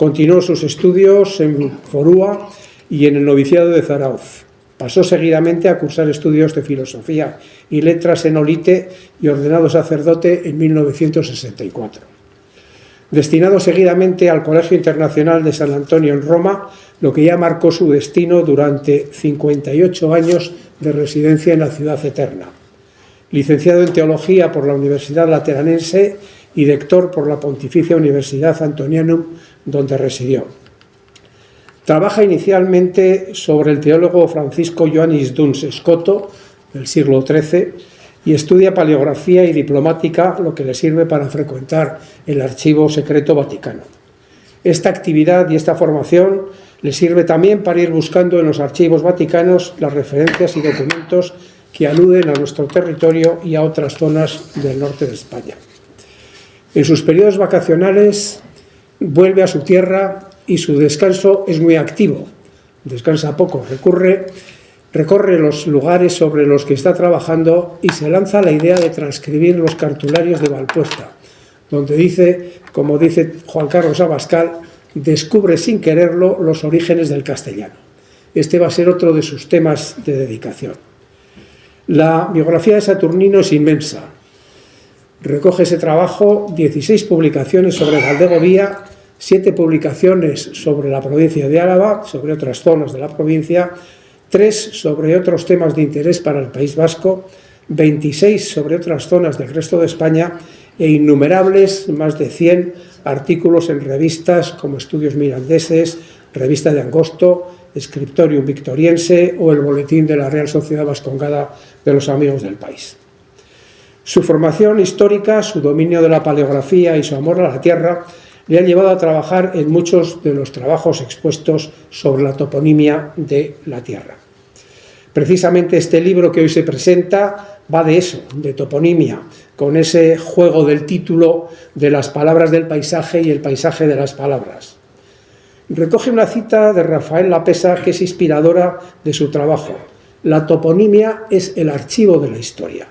Continuó sus estudios en Forúa y en el noviciado de Zarauz. Pasó seguidamente a cursar estudios de filosofía y letras en Olite y ordenado sacerdote en 1964. Destinado seguidamente al Colegio Internacional de San Antonio en Roma, lo que ya marcó su destino durante 58 años de residencia en la Ciudad Eterna. Licenciado en Teología por la Universidad Lateranense y doctor por la Pontificia Universidad Antonianum, donde residió. Trabaja inicialmente sobre el teólogo Francisco Ioannis Duns Scoto, del siglo XIII, y estudia paleografía y diplomática, lo que le sirve para frecuentar el Archivo Secreto Vaticano. Esta actividad y esta formación le sirve también para ir buscando en los archivos vaticanos las referencias y documentos que aluden a nuestro territorio y a otras zonas del norte de España. En sus periodos vacacionales vuelve a su tierra y su descanso es muy activo. Descansa poco, recorre los lugares sobre los que está trabajando y se lanza la idea de transcribir los cartularios de Valpuesta, donde dice, como dice Juan Carlos Abascal, descubre sin quererlo los orígenes del castellano. Este va a ser otro de sus temas de dedicación. La biografía de Saturnino es inmensa. Recoge ese trabajo 16 publicaciones sobre Valdegovía, 7 publicaciones sobre la provincia de Álava, sobre otras zonas de la provincia, 3 sobre otros temas de interés para el País Vasco, 26 sobre otras zonas del resto de España e innumerables, más de 100 artículos en revistas como Estudios Mirandeses, Revista de Angosto, Scriptorium Victoriense o el Boletín de la Real Sociedad Vascongada de los Amigos del País. Su formación histórica, su dominio de la paleografía y su amor a la tierra le han llevado a trabajar en muchos de los trabajos expuestos sobre la toponimia de la tierra. Precisamente este libro que hoy se presenta va de eso, de toponimia, con ese juego del título de las palabras del paisaje y el paisaje de las palabras. Recoge una cita de Rafael Lapesa que es inspiradora de su trabajo. La toponimia es el archivo de la historia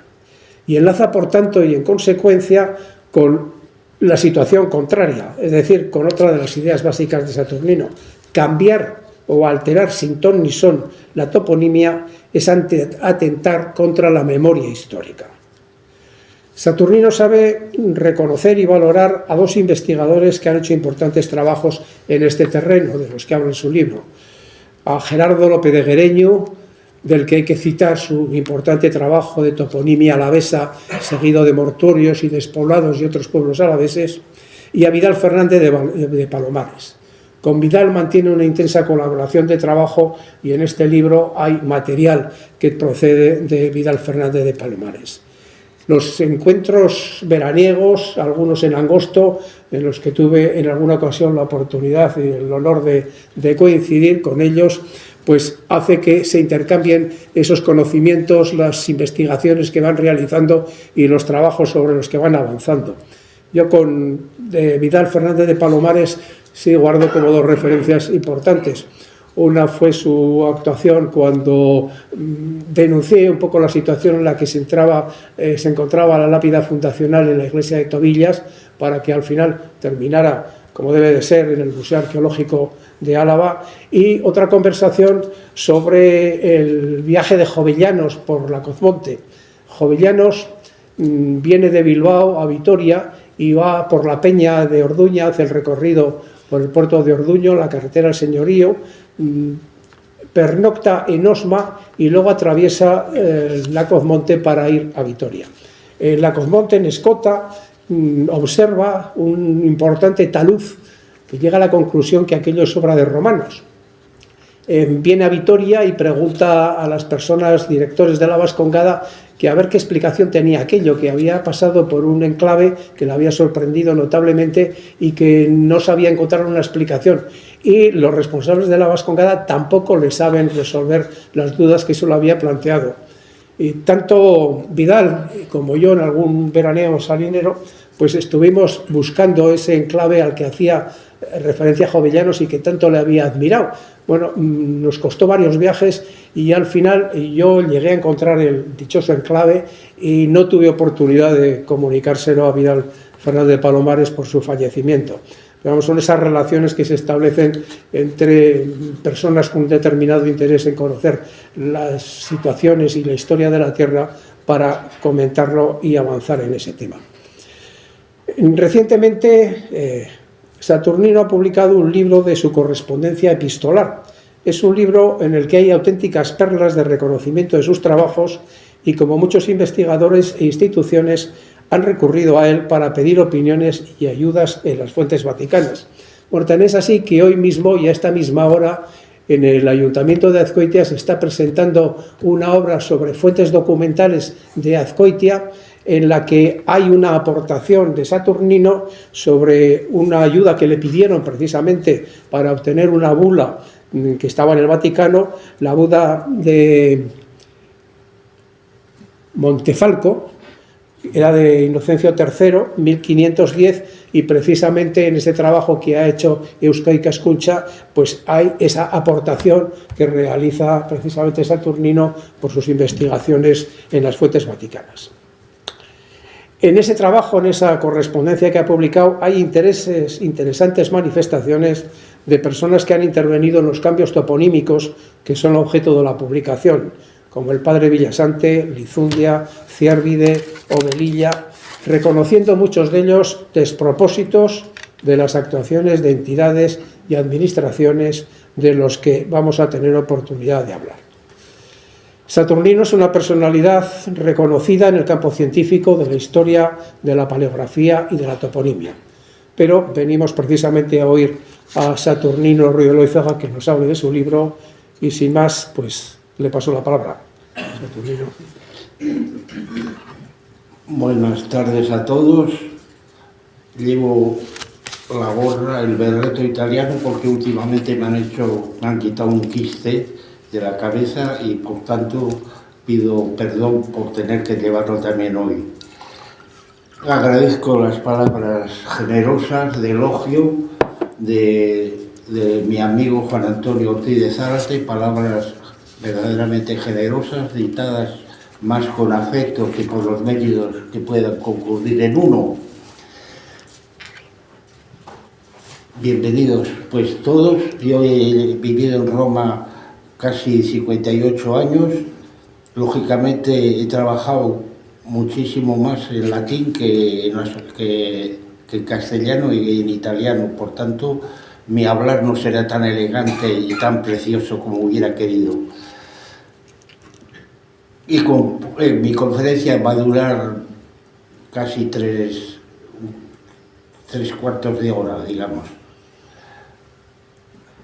y enlaza, por tanto, y en consecuencia, con la situación contraria, es decir, con otra de las ideas básicas de Saturnino. Cambiar o alterar sin ton ni son la toponimia es atentar contra la memoria histórica. Saturnino sabe reconocer y valorar a 2 investigadores que han hecho importantes trabajos en este terreno, de los que habla en su libro. A Gerardo López de Guereño, del que hay que citar su importante trabajo de toponimia alavesa, seguido de mortuorios y despoblados y otros pueblos alaveses, y a Vidal Fernández de Palomares. Con Vidal mantiene una intensa colaboración de trabajo y en este libro hay material que procede de Vidal Fernández de Palomares. Los encuentros veraniegos, algunos en Angosto, en los que tuve en alguna ocasión la oportunidad y el honor de coincidir con ellos, pues hace que se intercambien esos conocimientos, las investigaciones que van realizando y los trabajos sobre los que van avanzando. Yo con Vidal Fernández de Palomares sí guardo como 2 referencias importantes. Una fue su actuación cuando denuncié un poco la situación en la que se encontraba la lápida fundacional en la iglesia de Tobillas, para que al final terminara, como debe de ser, en el Museo Arqueológico de Álava, y otra conversación sobre el viaje de Jovellanos por la Cozmonte. Jovellanos viene de Bilbao a Vitoria y va por la Peña de Orduña, hace el recorrido por el puerto de Orduño, la carretera del Señorío, pernocta en Osma y luego atraviesa la Cozmonte para ir a Vitoria. En la Cozmonte, en Escota, observa un importante talud que llega a la conclusión que aquello es obra de romanos. Viene a Vitoria y pregunta a las personas directores de la Vascongada que a ver qué explicación tenía aquello, que había pasado por un enclave que le había sorprendido notablemente y que no sabía encontrar una explicación. Y los responsables de la Vascongada tampoco le saben resolver las dudas que se lo había planteado. Y tanto Vidal como yo, en algún veraneo salinero, pues estuvimos buscando ese enclave al que hacía referencia a Jovellanos y que tanto le había admirado. Bueno, nos costó varios viajes y al final yo llegué a encontrar el dichoso enclave y no tuve oportunidad de comunicárselo a Vidal Fernández de Palomares por su fallecimiento. Digamos, son esas relaciones que se establecen entre personas con un determinado interés en conocer las situaciones y la historia de la Tierra para comentarlo y avanzar en ese tema. Recientemente, Saturnino ha publicado un libro de su correspondencia epistolar. Es un libro en el que hay auténticas perlas de reconocimiento de sus trabajos y como muchos investigadores e instituciones han recurrido a él para pedir opiniones y ayudas en las fuentes vaticanas. Bueno, tan es así que hoy mismo y a esta misma hora en el Ayuntamiento de Azcoitia se está presentando una obra sobre fuentes documentales de Azcoitia en la que hay una aportación de Saturnino sobre una ayuda que le pidieron precisamente para obtener una bula que estaba en el Vaticano, la bula de Montefalco, era de Inocencio III, 1510, y precisamente en ese trabajo que ha hecho Euskadi Escucha, pues hay esa aportación que realiza precisamente Saturnino por sus investigaciones en las fuentes vaticanas. En ese trabajo, en esa correspondencia que ha publicado, hay interesantes manifestaciones de personas que han intervenido en los cambios toponímicos que son objeto de la publicación, como el padre Villasante, Lizundia, Ciérvide o Velilla, reconociendo muchos de ellos despropósitos de las actuaciones de entidades y administraciones de los que vamos a tener oportunidad de hablar. Saturnino es una personalidad reconocida en el campo científico de la historia, de la paleografía y de la toponimia. Pero venimos precisamente a oír a Saturnino Ruiz de Loizaga que nos hable de su libro y sin más, pues le paso la palabra. Saturnino. Buenas tardes a todos. Llevo la gorra, el berretto italiano, porque últimamente me han quitado un quiste de la cabeza y por tanto pido perdón por tener que llevarlo también hoy. Agradezco las palabras generosas de elogio de mi amigo Juan Antonio Ortiz de Zárate, palabras verdaderamente generosas, dictadas más con afecto que por los medios que puedan concurrir en uno. Bienvenidos pues todos. Yo he vivido en Roma casi 58 años. Lógicamente he trabajado muchísimo más en latín que en castellano y en italiano. Por tanto, mi hablar no será tan elegante y tan precioso como hubiera querido. Y mi conferencia va a durar casi tres cuartos de hora, digamos.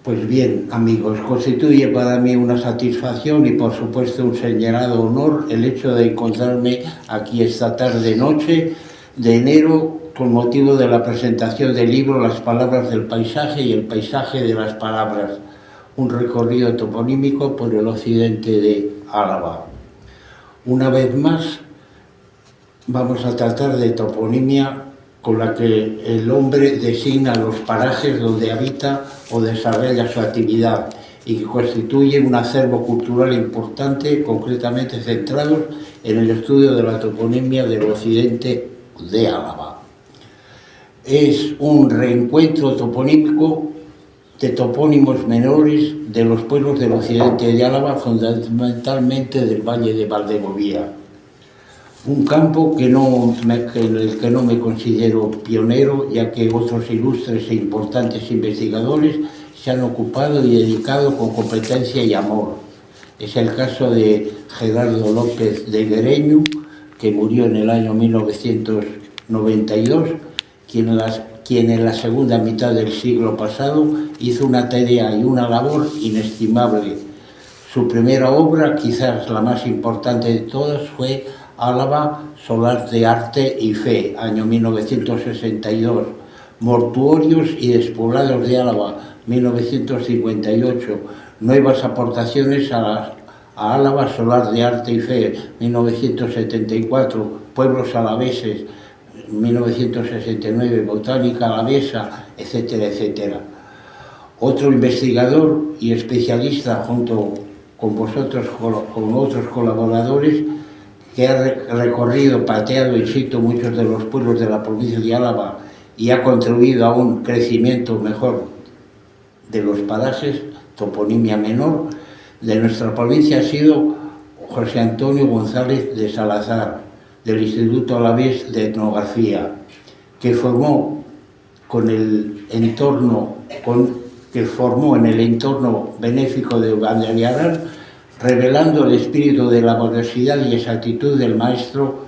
Pues bien, amigos, constituye para mí una satisfacción y por supuesto un señalado honor el hecho de encontrarme aquí esta tarde-noche de enero con motivo de la presentación del libro Las palabras del paisaje y el paisaje de las palabras, un recorrido toponímico por el occidente de Álava. Una vez más, vamos a tratar de toponimia con la que el hombre designa los parajes donde habita o desarrolla su actividad y que constituye un acervo cultural importante, concretamente centrado en el estudio de la toponimia del occidente de Álava. Es un reencuentro toponímico de topónimos menores de los pueblos del occidente de Álava, fundamentalmente del Valle de Valdegovía. Un campo en el que no me considero pionero, ya que otros ilustres e importantes investigadores se han ocupado y dedicado con competencia y amor. Es el caso de Gerardo López de Guereñu, que murió en el año 1992, quien en la segunda mitad del siglo pasado hizo una tarea y una labor inestimable. Su primera obra, quizás la más importante de todas, fue Álava, Solar de Arte y Fe, año 1962, Mortuorios y Despoblados de Álava, 1958, Nuevas aportaciones a Álava, Solar de Arte y Fe, 1974, Pueblos alaveses, 1969, Botánica alavesa, etcétera, etcétera. Otro investigador y especialista junto con vosotros, con otros colaboradores, que ha recorrido, pateado in situ muchos de los pueblos de la provincia de Álava y ha contribuido a un crecimiento mejor de los parajes, toponimia menor, de nuestra provincia ha sido José Antonio González de Salazar, del Instituto Alavés de Etnografía, que formó en el entorno benéfico de Ugandariarán, revelando el espíritu de laboriosidad y exactitud del maestro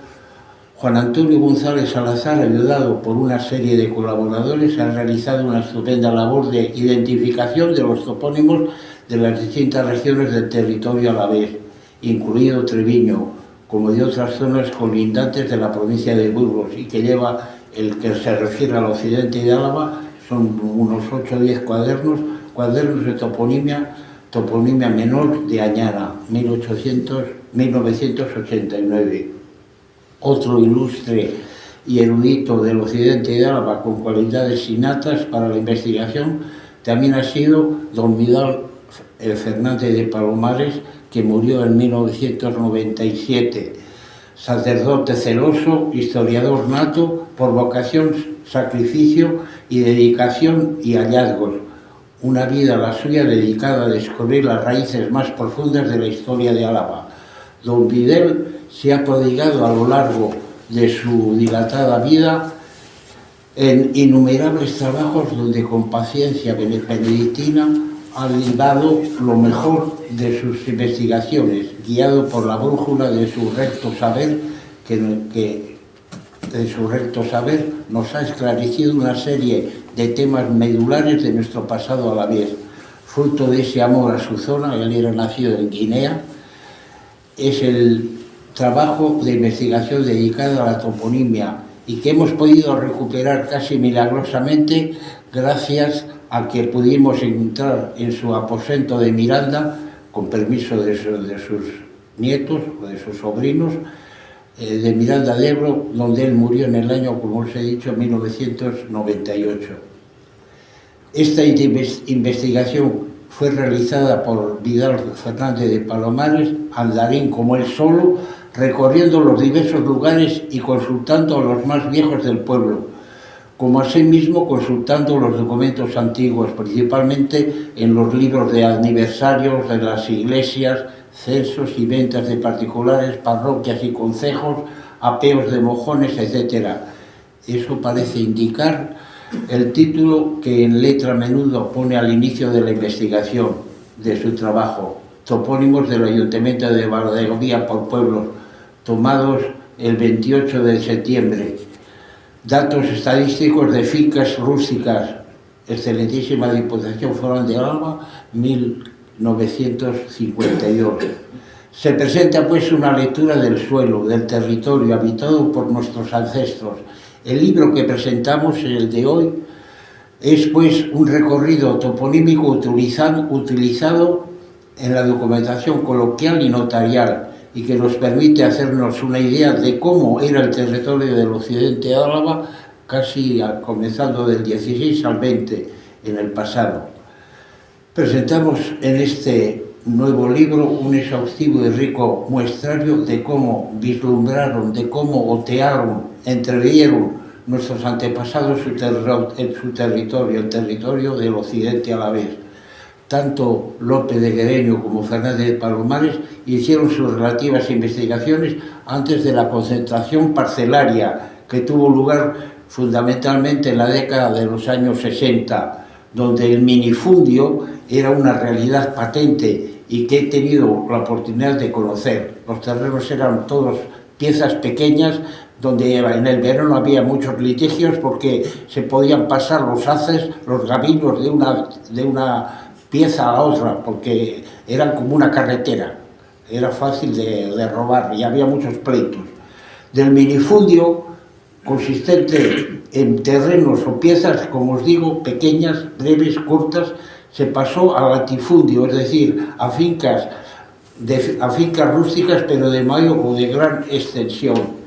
Juan Antonio González Salazar, ayudado por una serie de colaboradores, ha realizado una estupenda labor de identificación de los topónimos de las distintas regiones del territorio alavés, incluido Treviño, como de otras zonas colindantes de la provincia de Burgos, y que lleva el que se refiere al occidente de Álava, son unos 8 o 10 cuadernos de toponimia menor de Añana, 1989. Otro ilustre y erudito del occidente de Álava con cualidades innatas para la investigación también ha sido don Vidal Fernández de Palomares, que murió en 1997, sacerdote celoso, historiador nato, por vocación, sacrificio y dedicación y hallazgos. Una vida la suya dedicada a descubrir las raíces más profundas de la historia de Álava. Don Vidal se ha prodigado a lo largo de su dilatada vida en innumerables trabajos donde con paciencia benedictina ha ligado lo mejor de sus investigaciones, guiado por la brújula de su recto saber, que nos ha esclarecido una serie de temas medulares de nuestro pasado alavés. Fruto de ese amor a su zona, él era nacido en Guinea, es el trabajo de investigación dedicado a la toponimia y que hemos podido recuperar casi milagrosamente gracias a que pudimos entrar en su aposento de Miranda, con permiso de sus nietos o de sus sobrinos, de Miranda de Ebro, donde él murió en el año, como os he dicho, 1998. Esta investigación fue realizada por Vidal Fernández de Palomares, andarín como él solo, recorriendo los diversos lugares y consultando a los más viejos del pueblo, como asimismo consultando los documentos antiguos, principalmente en los libros de aniversarios de las iglesias, censos y ventas de particulares, parroquias y concejos, apeos de mojones, etc. Eso parece indicar el título que en letra a menudo pone al inicio de la investigación de su trabajo: Topónimos del Ayuntamiento de Valdegovía por pueblos, tomados el 28 de septiembre. Datos estadísticos de fincas rústicas, excelentísima Diputación Foral de Álava, 1952. Se presenta pues una lectura del suelo, del territorio habitado por nuestros ancestros. El libro que presentamos, el de hoy, es pues un recorrido toponímico utilizado en la documentación coloquial y notarial, y que nos permite hacernos una idea de cómo era el territorio del occidente de Álava, casi comenzando del 16 al 20 en el pasado. Presentamos en este nuevo libro un exhaustivo y rico muestrario de cómo vislumbraron, de cómo otearon, entrevieron nuestros antepasados su territorio, el territorio del occidente alavés. Tanto Lope de Guereño como Fernández de Palomares hicieron sus relativas investigaciones antes de la concentración parcelaria que tuvo lugar fundamentalmente en la década de los años 60, donde el minifundio era una realidad patente y que he tenido la oportunidad de conocer. Los terrenos eran todos piezas pequeñas, donde en el verano había muchos litigios porque se podían pasar los haces, los gavillos de una pieza a la otra, porque eran como una carretera, era fácil de robar y había muchos pleitos. Del minifundio, consistente en terrenos o piezas, como os digo, pequeñas, breves, cortas, se pasó al latifundio, es decir, a fincas rústicas, pero de mayor o de gran extensión.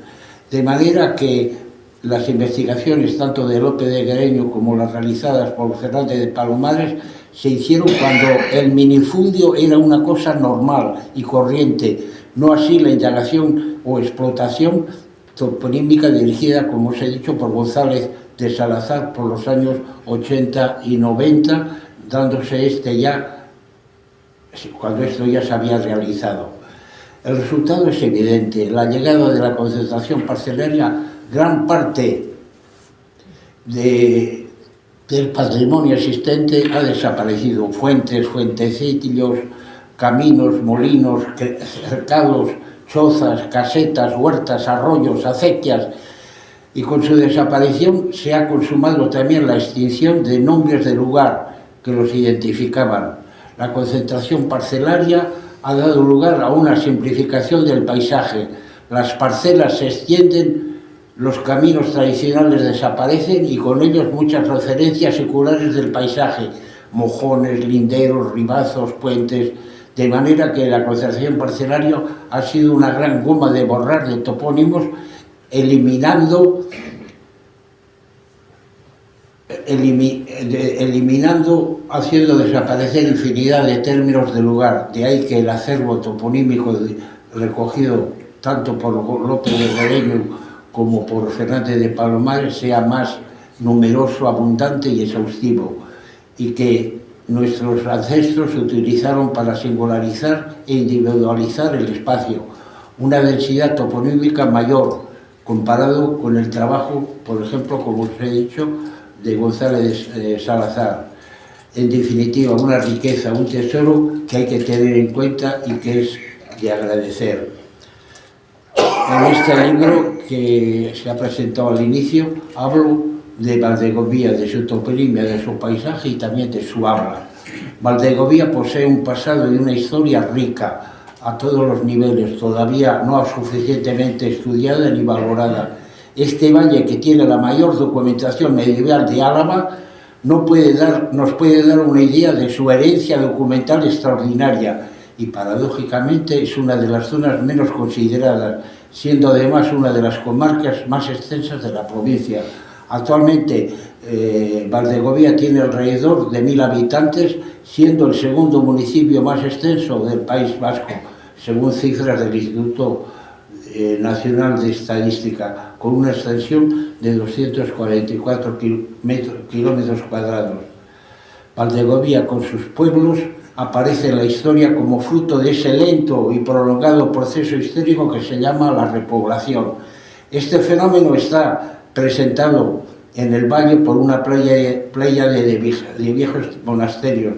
De manera que las investigaciones, tanto de Lope de Guereño como las realizadas por Fernández de Palomares, se hicieron cuando el minifundio era una cosa normal y corriente, no así la indagación o explotación toponímica dirigida, como os he dicho, por González de Salazar por los años 80 y 90, dándose ya, cuando esto ya se había realizado. El resultado es evidente: la llegada de la concentración parcelaria, gran parte del patrimonio existente ha desaparecido. Fuentes, fuentecillos, caminos, molinos, cercados, chozas, casetas, huertas, arroyos, acequias, y con su desaparición se ha consumado también la extinción de nombres de lugar que los identificaban. La concentración parcelaria ha dado lugar a una simplificación del paisaje. Las parcelas se extienden, los caminos tradicionales desaparecen y con ellos muchas referencias seculares del paisaje: mojones, linderos, ribazos, puentes. De manera que la concentración parcelaria ha sido una gran goma de borrar de topónimos, eliminando, haciendo desaparecer infinidad de términos de lugar. De ahí que el acervo toponímico recogido tanto por López de Guereño como por Fernández de Palomares sea más numeroso, abundante y exhaustivo, y que nuestros ancestros utilizaron para singularizar e individualizar el espacio, una densidad toponímica mayor comparado con el trabajo, por ejemplo, como os he dicho, de González Salazar. En definitiva, una riqueza, un tesoro que hay que tener en cuenta y que es de agradecer. En este libro que se ha presentado al inicio, hablo de Valdegovía, de su toponimia, de su paisaje y también de su habla. Valdegovía posee un pasado y una historia rica a todos los niveles, todavía no suficientemente estudiada ni valorada. Este valle, que tiene la mayor documentación medieval de Álava, nos puede dar una idea de su herencia documental extraordinaria, y paradójicamente es una de las zonas menos consideradas, siendo además una de las comarcas más extensas de la provincia. Actualmente Valdegovía tiene alrededor de 1000 habitantes, siendo el segundo municipio más extenso del País Vasco, según cifras del Instituto Nacional de Estadística, con una extensión de 244 kilómetros cuadrados. Valdegovía, con sus pueblos, aparece en la historia como fruto de ese lento y prolongado proceso histórico que se llama la repoblación. Este fenómeno está presentado en el valle por una playa de viejos monasterios.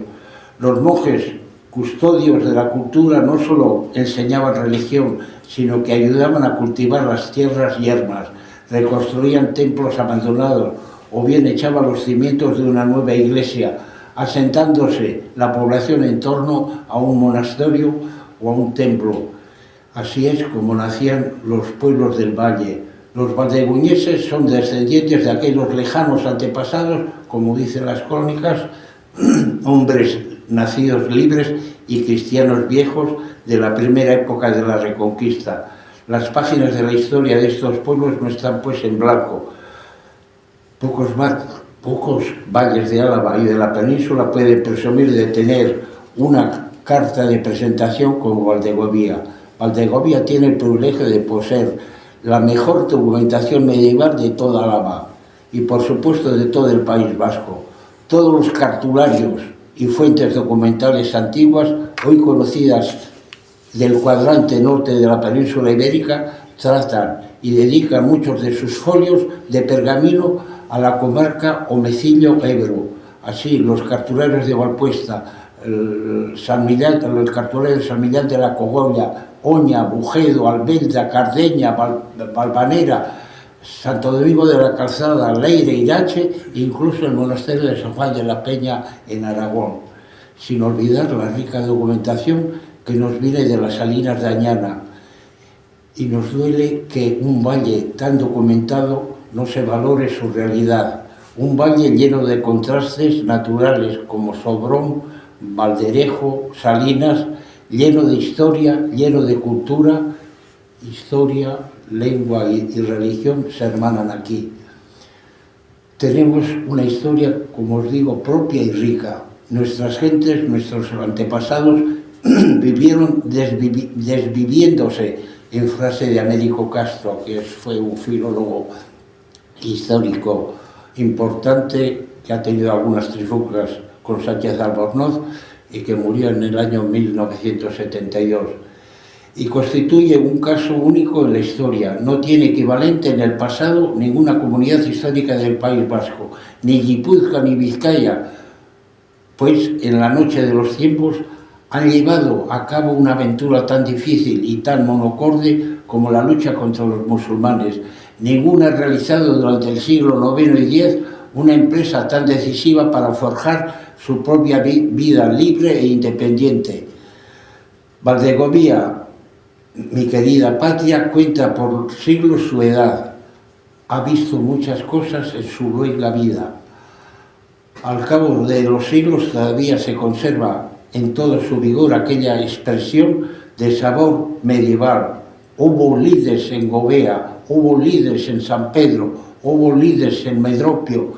Los monjes, custodios de la cultura, no solo enseñaban religión, sino que ayudaban a cultivar las tierras yermas, reconstruían templos abandonados o bien echaban los cimientos de una nueva iglesia, asentándose la población en torno a un monasterio o a un templo. Así es como nacían los pueblos del valle. Los valdeguñeses son descendientes de aquellos lejanos antepasados, como dicen las crónicas, hombres nacidos libres y cristianos viejos de la primera época de la Reconquista. Las páginas de la historia de estos pueblos no están pues en blanco. Pocos valles de Álava y de la península pueden presumir de tener una carta de presentación como Valdegovía. Valdegovía tiene el privilegio de poseer la mejor documentación medieval de toda Álava y, por supuesto, de todo el País Vasco. Todos los cartularios y fuentes documentales antiguas, hoy conocidas del cuadrante norte de la península ibérica, tratan y dedican muchos de sus folios de pergamino a la comarca Omecillo-Ebro. Así, los cartularios de Valpuesta, el cartulario de San Millán de la Cogolla, Oña, Bujedo, Albelda, Cardeña, Valvanera, Santo Domingo de la Calzada, Leire, Irache e incluso el monasterio de San Juan de la Peña en Aragón. Sin olvidar la rica documentación que nos viene de las Salinas de Añana. Y nos duele que un valle tan documentado no se valore su realidad. Un valle lleno de contrastes naturales como Sobrón, Valderejo, Salinas, lleno de historia, lleno de cultura. Historia, lengua y religión se hermanan aquí. Tenemos una historia, como os digo, propia y rica. Nuestras gentes, nuestros antepasados, vivieron desviviéndose, en frase de Américo Castro, que fue un filólogo histórico importante que ha tenido algunas trifulcas con Sánchez Albornoz y que murió en el año 1972. Y constituye un caso único en la historia. No tiene equivalente en el pasado ninguna comunidad histórica del País Vasco, ni Guipúzcoa ni Vizcaya, pues en la noche de los tiempos han llevado a cabo una aventura tan difícil y tan monocorde como la lucha contra los musulmanes. Ninguna ha realizado durante el siglo IX y X una empresa tan decisiva para forjar su propia vida libre e independiente. Valdegovía, mi querida patria, cuenta por siglos su edad. Ha visto muchas cosas en su luenga vida. Al cabo de los siglos todavía se conserva en todo su vigor aquella expresión de sabor medieval. Hubo lides en Gobea, hubo lides en San Pedro, hubo lides en Medropio,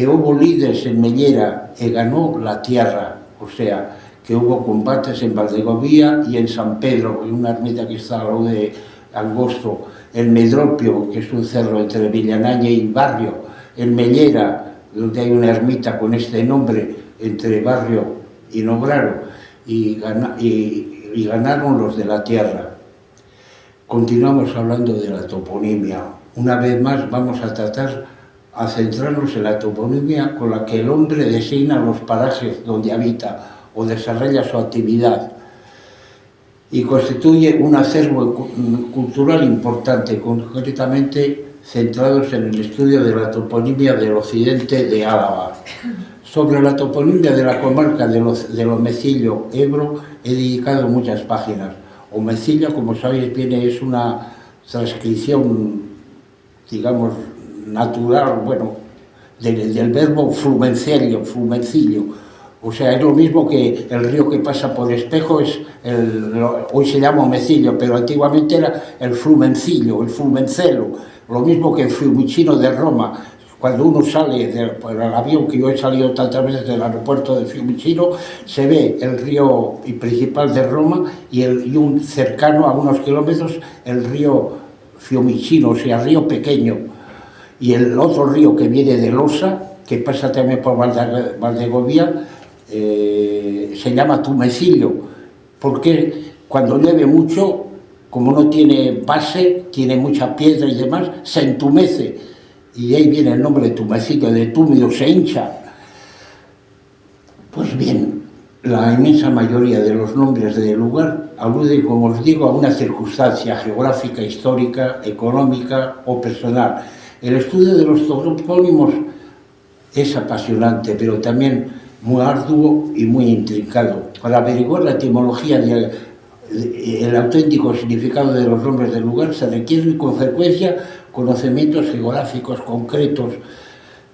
hubo lides en Mellera, y ganó la tierra. O sea, que hubo combates en Valdegovía y en San Pedro, en una ermita que está al lado de Angosto, en Medropio, que es un cerro entre Villanaña y Barrio, en Mellera, donde hay una ermita con este nombre, entre Barrio y Nograro, y ganaron los de la tierra. Continuamos hablando de la toponimia. Una vez más vamos a centrarnos en la toponimia con la que el hombre designa los parajes donde habita o desarrolla su actividad, y constituye un acervo cultural importante, concretamente centrados en el estudio de la toponimia del occidente de Álava. Sobre la toponimia de la comarca de Omecillo, Ebro, he dedicado muchas páginas. Omecillo, como sabéis bien, es una transcripción, digamos, natural, bueno, del verbo flumencillo. O sea, es lo mismo que el río que pasa por Espejo, hoy se llama Omecillo, pero antiguamente era el Flumencillo, el Flumencelo, lo mismo que el Fiumicino de Roma. Cuando uno sale por el avión, que yo he salido tantas veces del aeropuerto de Fiumicino, se ve el río principal de Roma y un cercano a unos kilómetros el río Fiumicino, o sea, río pequeño. Y el otro río que viene de Losa, que pasa también por Valdegovía, se llama Tumecillo, porque cuando llueve mucho, como no tiene base, tiene mucha piedra y demás, se entumece, y ahí viene el nombre de Tumecillo, de túmido, se hincha. Pues bien, la inmensa mayoría de los nombres del lugar aluden, como os digo, a una circunstancia geográfica, histórica, económica o personal. El estudio de los topónimos es apasionante, pero también muy arduo y muy intrincado. Para averiguar la etimología y el auténtico significado de los nombres del lugar se requieren con frecuencia conocimientos geográficos concretos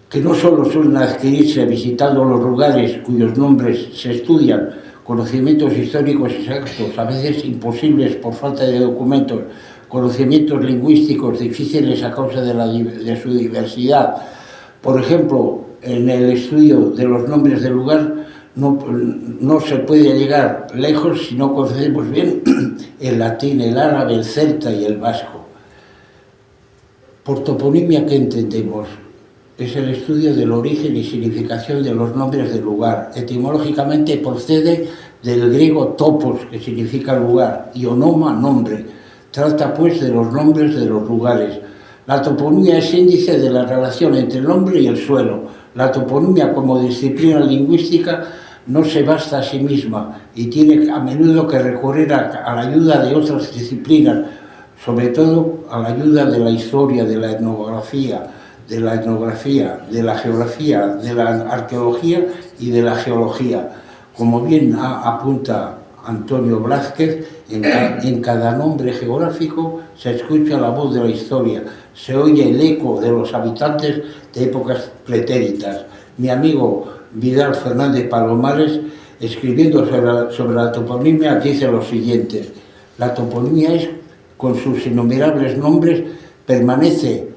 que no solo suelen adquirirse visitando los lugares cuyos nombres se estudian, conocimientos históricos exactos, a veces imposibles por falta de documentos, conocimientos lingüísticos difíciles a causa de su diversidad. Por ejemplo, en el estudio de los nombres del lugar no se puede llegar lejos si no conocemos bien el latín, el árabe, el celta y el vasco. Por toponimia, ¿qué entendemos? Es el estudio del origen y significación de los nombres del lugar. Etimológicamente procede del griego topos, que significa lugar, y onoma, nombre. Trata pues de los nombres de los lugares. La toponimia es índice de la relación entre el hombre y el suelo. La toponimia como disciplina lingüística no se basta a sí misma y tiene a menudo que recurrir a la ayuda de otras disciplinas, sobre todo a la ayuda de la historia, de la etnografía, de la geografía, de la arqueología y de la geología. Como bien apunta Antonio Blázquez, en cada nombre geográfico se escucha la voz de la historia, se oye el eco de los habitantes de épocas pretéritas. Mi amigo Vidal Fernández Palomares, escribiendo sobre la toponimia, dice lo siguiente: la toponimia es, con sus innumerables nombres, permanece,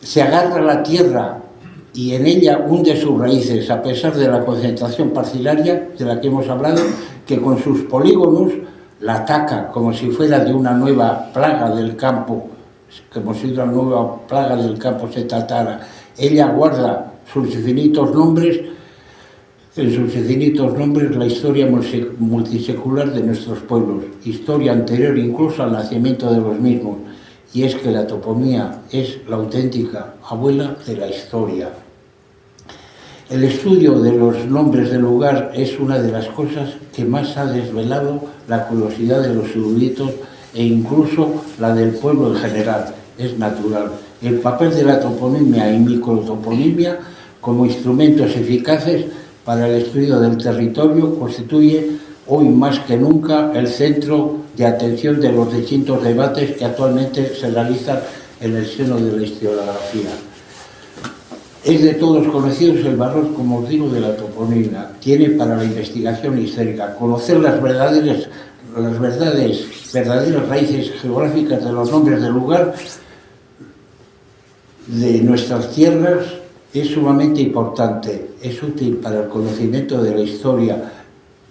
se agarra a la tierra y en ella hunde sus raíces, a pesar de la concentración parcelaria de la que hemos hablado, que con sus polígonos la ataca como si fuera de una nueva plaga del campo, como si una nueva plaga del campo se tratara. Ella guarda sus infinitos nombres, la historia multisecular de nuestros pueblos, historia anterior incluso al nacimiento de los mismos, y es que la toponimia es la auténtica abuela de la historia. El estudio de los nombres del lugar es una de las cosas que más ha desvelado la curiosidad de los eruditos e incluso la del pueblo en general. Es natural. El papel de la toponimia y microtoponimia como instrumentos eficaces para el estudio del territorio constituye hoy más que nunca el centro de atención de los distintos debates que actualmente se realizan en el seno de la historiografía. Es de todos conocidos el valor, como os digo, de la toponimia. Tiene para la investigación histórica conocer las verdaderas raíces geográficas de los nombres del lugar de nuestras tierras es sumamente importante. Es útil para el conocimiento de la historia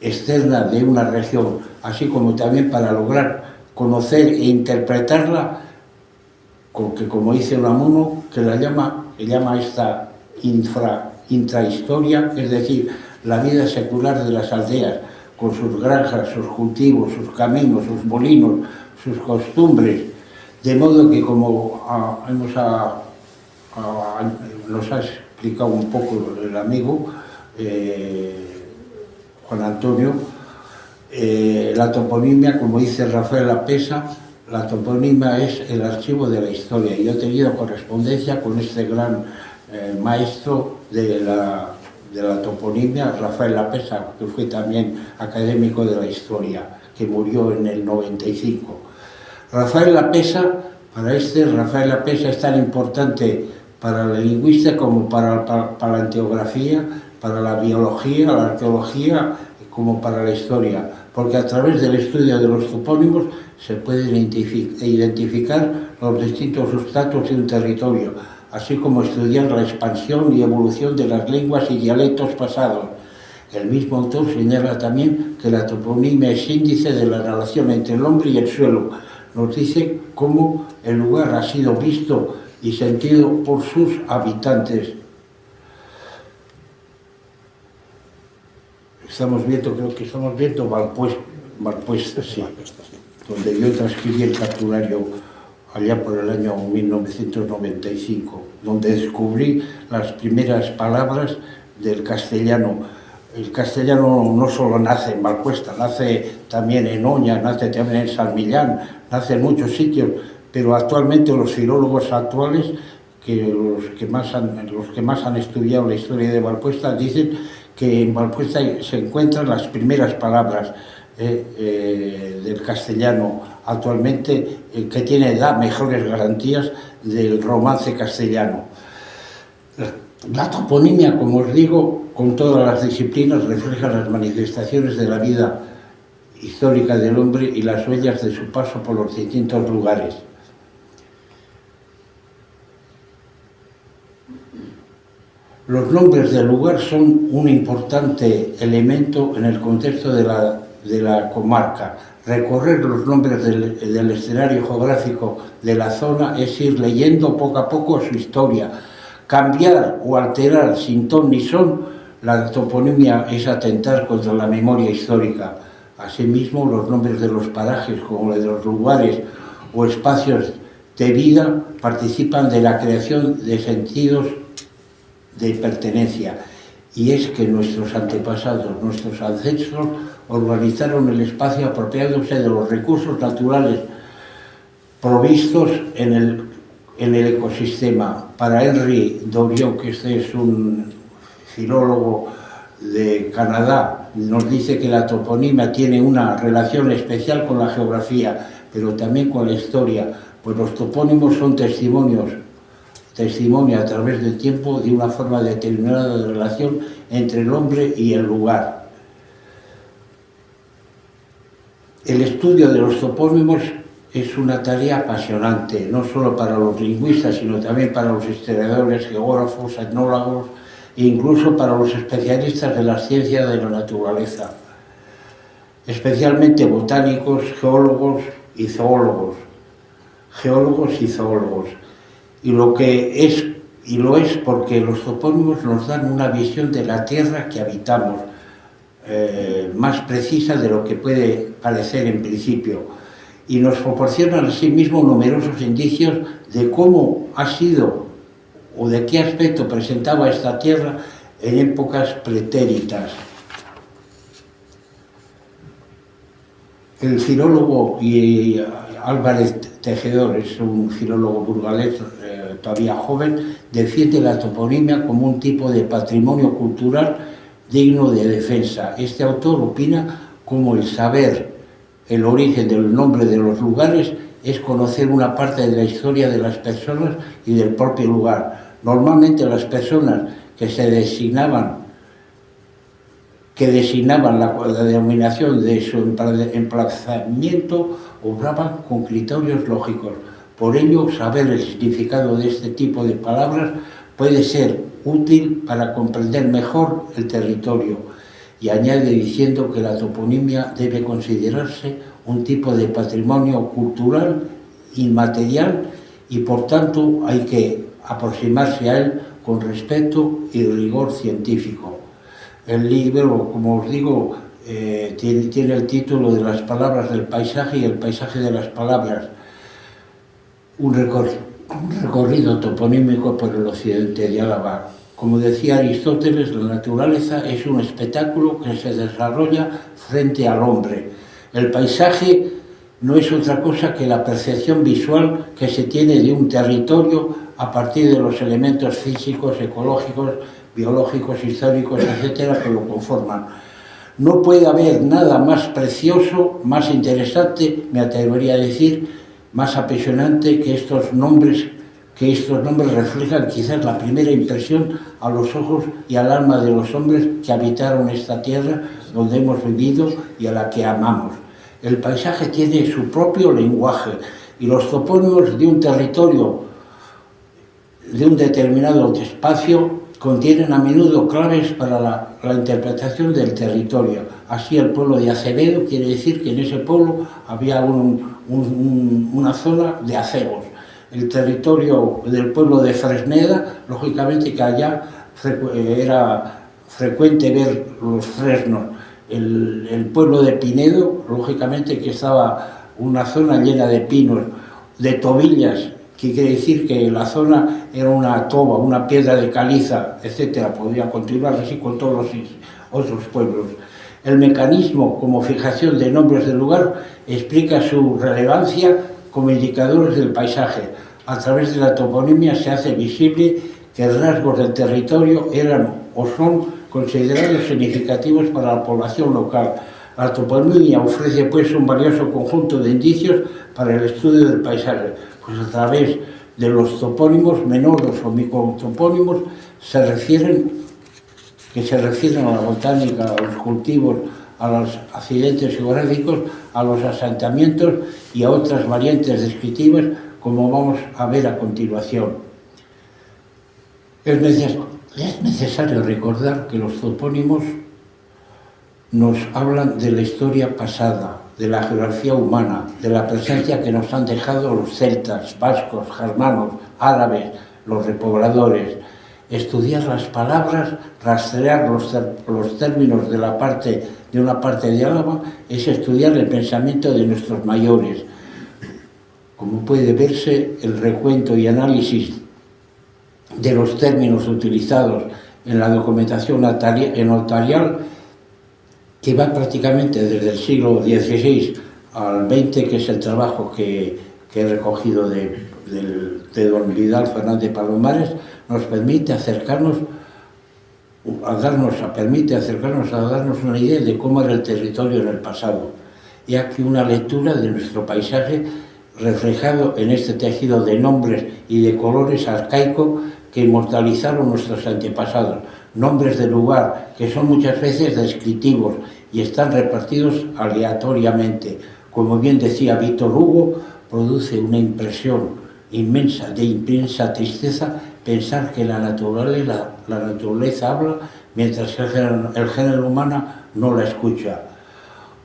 externa de una región, así como también para lograr conocer e interpretarla, como dice Unamuno, que llama esta intrahistoria, es decir, la vida secular de las aldeas, con sus granjas, sus cultivos, sus caminos, sus molinos, sus costumbres, de modo que, como nos ha explicado un poco el amigo Juan Antonio, la toponimia, como dice Rafael Lapesa, la toponimia es el archivo de la historia. Yo he tenido correspondencia con este gran maestro de la toponimia, Rafael Lapesa, que fue también académico de la historia, que murió en el 95. Rafael Lapesa es tan importante para la lingüística como para la antiografía, para la biología, la arqueología, como para la historia, porque a través del estudio de los topónimos se pueden identificar los distintos sustratos de un territorio, así como estudiar la expansión y evolución de las lenguas y dialectos pasados. El mismo autor señala también que la toponimia es índice de la relación entre el hombre y el suelo. Nos dice cómo el lugar ha sido visto y sentido por sus habitantes. Creo que estamos viendo Valpuesta, sí, donde yo transcribí el cartulario allá por el año 1995, donde descubrí las primeras palabras del castellano. El castellano no solo nace en Valpuesta, nace también en Oña, nace también en San Millán, nace en muchos sitios, pero actualmente los filólogos actuales, los que más han estudiado la historia de Valpuesta, dicen que en Valpuesta se encuentran las primeras palabras del castellano actualmente, que da mejores garantías del romance castellano. La toponimia, como os digo, con todas las disciplinas, refleja las manifestaciones de la vida histórica del hombre y las huellas de su paso por los distintos lugares. Los nombres del lugar son un importante elemento en el contexto de la comarca. Recorrer los nombres del escenario geográfico de la zona es ir leyendo poco a poco su historia. Cambiar o alterar sin ton ni son la toponimia es atentar contra la memoria histórica. Asimismo, los nombres de los parajes, como de los lugares o espacios de vida, participan de la creación de sentidos de pertenencia. Y es que nuestros antepasados, nuestros ancestros, organizaron el espacio apropiándose de los recursos naturales provistos en el ecosistema. Para Henry Dorion, que este es un filólogo de Canadá, nos dice que la toponimia tiene una relación especial con la geografía, pero también con la historia, pues los topónimos son testimonio a través del tiempo de una forma determinada de relación entre el hombre y el lugar. El estudio de los topónimos es una tarea apasionante, no solo para los lingüistas, sino también para los historiadores, geógrafos, etnólogos e incluso para los especialistas de las ciencias de la naturaleza, especialmente botánicos, geólogos y zoólogos. Y lo que es y lo es porque los topónimos nos dan una visión de la tierra que habitamos, más precisa de lo que puede parecer en principio, y nos proporcionan asimismo numerosos indicios de cómo ha sido o de qué aspecto presentaba esta tierra en épocas pretéritas. El filólogo Álvarez Tejedor, es un filólogo burgalés todavía joven, defiende la toponimia como un tipo de patrimonio cultural digno de defensa. Este autor opina como el saber el origen del nombre de los lugares es conocer una parte de la historia de las personas y del propio lugar. Normalmente las personas que designaban la denominación de su emplazamiento obraban con criterios lógicos. Por ello, saber el significado de este tipo de palabras puede ser útil para comprender mejor el territorio. Y añade diciendo que la toponimia debe considerarse un tipo de patrimonio cultural inmaterial y por tanto hay que aproximarse a él con respeto y rigor científico. El libro, como os digo, tiene el título de Las palabras del paisaje y el paisaje de las palabras, un recorrido toponímico por el occidente de Álava. Como decía Aristóteles, la naturaleza es un espectáculo que se desarrolla frente al hombre. El paisaje no es otra cosa que la percepción visual que se tiene de un territorio a partir de los elementos físicos, ecológicos, biológicos, históricos, etcétera, que lo conforman. No puede haber nada más precioso, más interesante, me atrevería a decir, más apasionante que estos nombres reflejan quizás la primera impresión a los ojos y al alma de los hombres que habitaron esta tierra donde hemos vivido y a la que amamos. El paisaje tiene su propio lenguaje y los topónimos de un territorio, de un determinado espacio, contienen a menudo claves para la interpretación del territorio. Así, el pueblo de Acevedo quiere decir que en ese pueblo había una zona de acebos. El territorio del pueblo de Fresneda, lógicamente que allá era frecuente ver los fresnos. El pueblo de Pinedo, lógicamente que estaba una zona llena de pinos, de tobillas, que quiere decir que la zona era una toba, una piedra de caliza, etcétera. Podría continuar así con todos los otros pueblos. El mecanismo como fijación de nombres del lugar explica su relevancia como indicadores del paisaje. A través de la toponimia se hace visible que rasgos del territorio eran o son considerados significativos para la población local. La toponimia ofrece pues un valioso conjunto de indicios para el estudio del paisaje, pues a través de los topónimos menores o microtopónimos que se refieren a la botánica, a los cultivos, a los accidentes geográficos, a los asentamientos y a otras variantes descriptivas, como vamos a ver a continuación. Es necesario recordar que los topónimos nos hablan de la historia pasada, de la geografía humana, de la presencia que nos han dejado los celtas, vascos, germanos, árabes, los repobladores. Estudiar las palabras, rastrear los términos de una parte de Álava, es estudiar el pensamiento de nuestros mayores. Como puede verse, el recuento y análisis de los términos utilizados en la documentación notarial, que va prácticamente desde el siglo XVI al XX, que es el trabajo que he recogido de don Vidal Fernández Palomares, nos permite acercarnos a darnos una idea de cómo era el territorio en el pasado. Y aquí una lectura de nuestro paisaje reflejado en este tejido de nombres y de colores arcaicos que inmortalizaron nuestros antepasados, nombres de lugar que son muchas veces descriptivos y están repartidos aleatoriamente. Como bien decía Víctor Hugo, produce una impresión inmensa tristeza pensar que la naturaleza habla mientras el género humano no la escucha.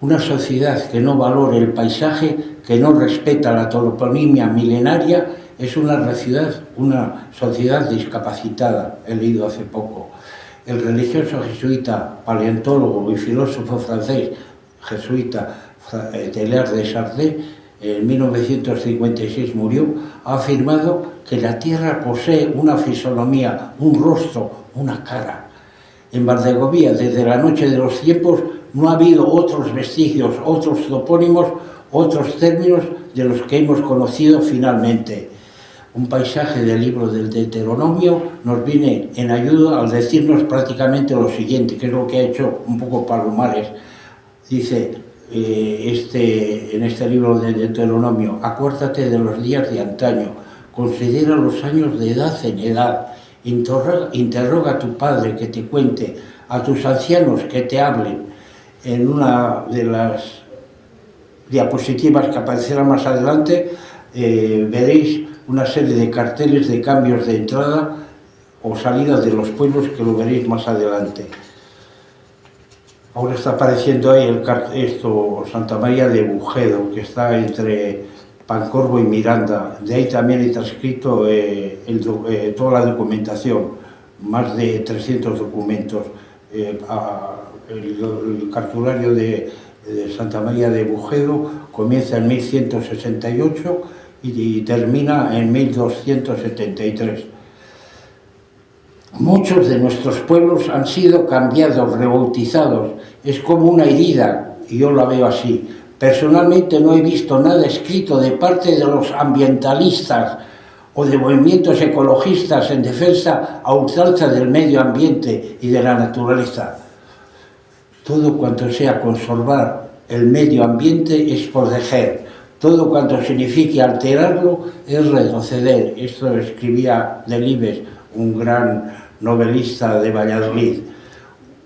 Una sociedad que no valore el paisaje, que no respeta la toponimia milenaria, es una sociedad discapacitada, he leído hace poco. El religioso jesuita, paleontólogo y filósofo francés jesuita Teilhard de Chardin, en 1956 murió, ha afirmado que la Tierra posee una fisonomía, un rostro, una cara. En Valdegovía, desde la noche de los tiempos, no ha habido otros vestigios, otros topónimos, otros términos de los que hemos conocido finalmente. Un paisaje del libro del Deuteronomio nos viene en ayuda al decirnos prácticamente lo siguiente, que es lo que ha hecho un poco Palomares. Dice en este libro del Deuteronomio: acuérdate de los días de antaño, considera los años de edad en edad, interroga a tu padre que te cuente, a tus ancianos que te hablen. En una de las diapositivas que aparecerá más adelante veréis una serie de carteles de cambios de entrada o salida de los pueblos, que lo veréis más adelante. Ahora está apareciendo ahí Santa María de Bujedo, que está entre Pancorbo y Miranda. De ahí también he transcrito toda la documentación, más de 300 documentos. El cartulario de Santa María de Bujedo comienza en 1168 y termina en 1273. Muchos de nuestros pueblos han sido cambiados, rebautizados. Es como una herida, y yo la veo así. Personalmente no he visto nada escrito de parte de los ambientalistas o de movimientos ecologistas en defensa a ultranza del medio ambiente y de la naturaleza. Todo cuanto sea conservar el medio ambiente es proteger. Todo cuanto signifique alterarlo es retroceder. Esto escribía Delibes, un gran novelista de Valladolid.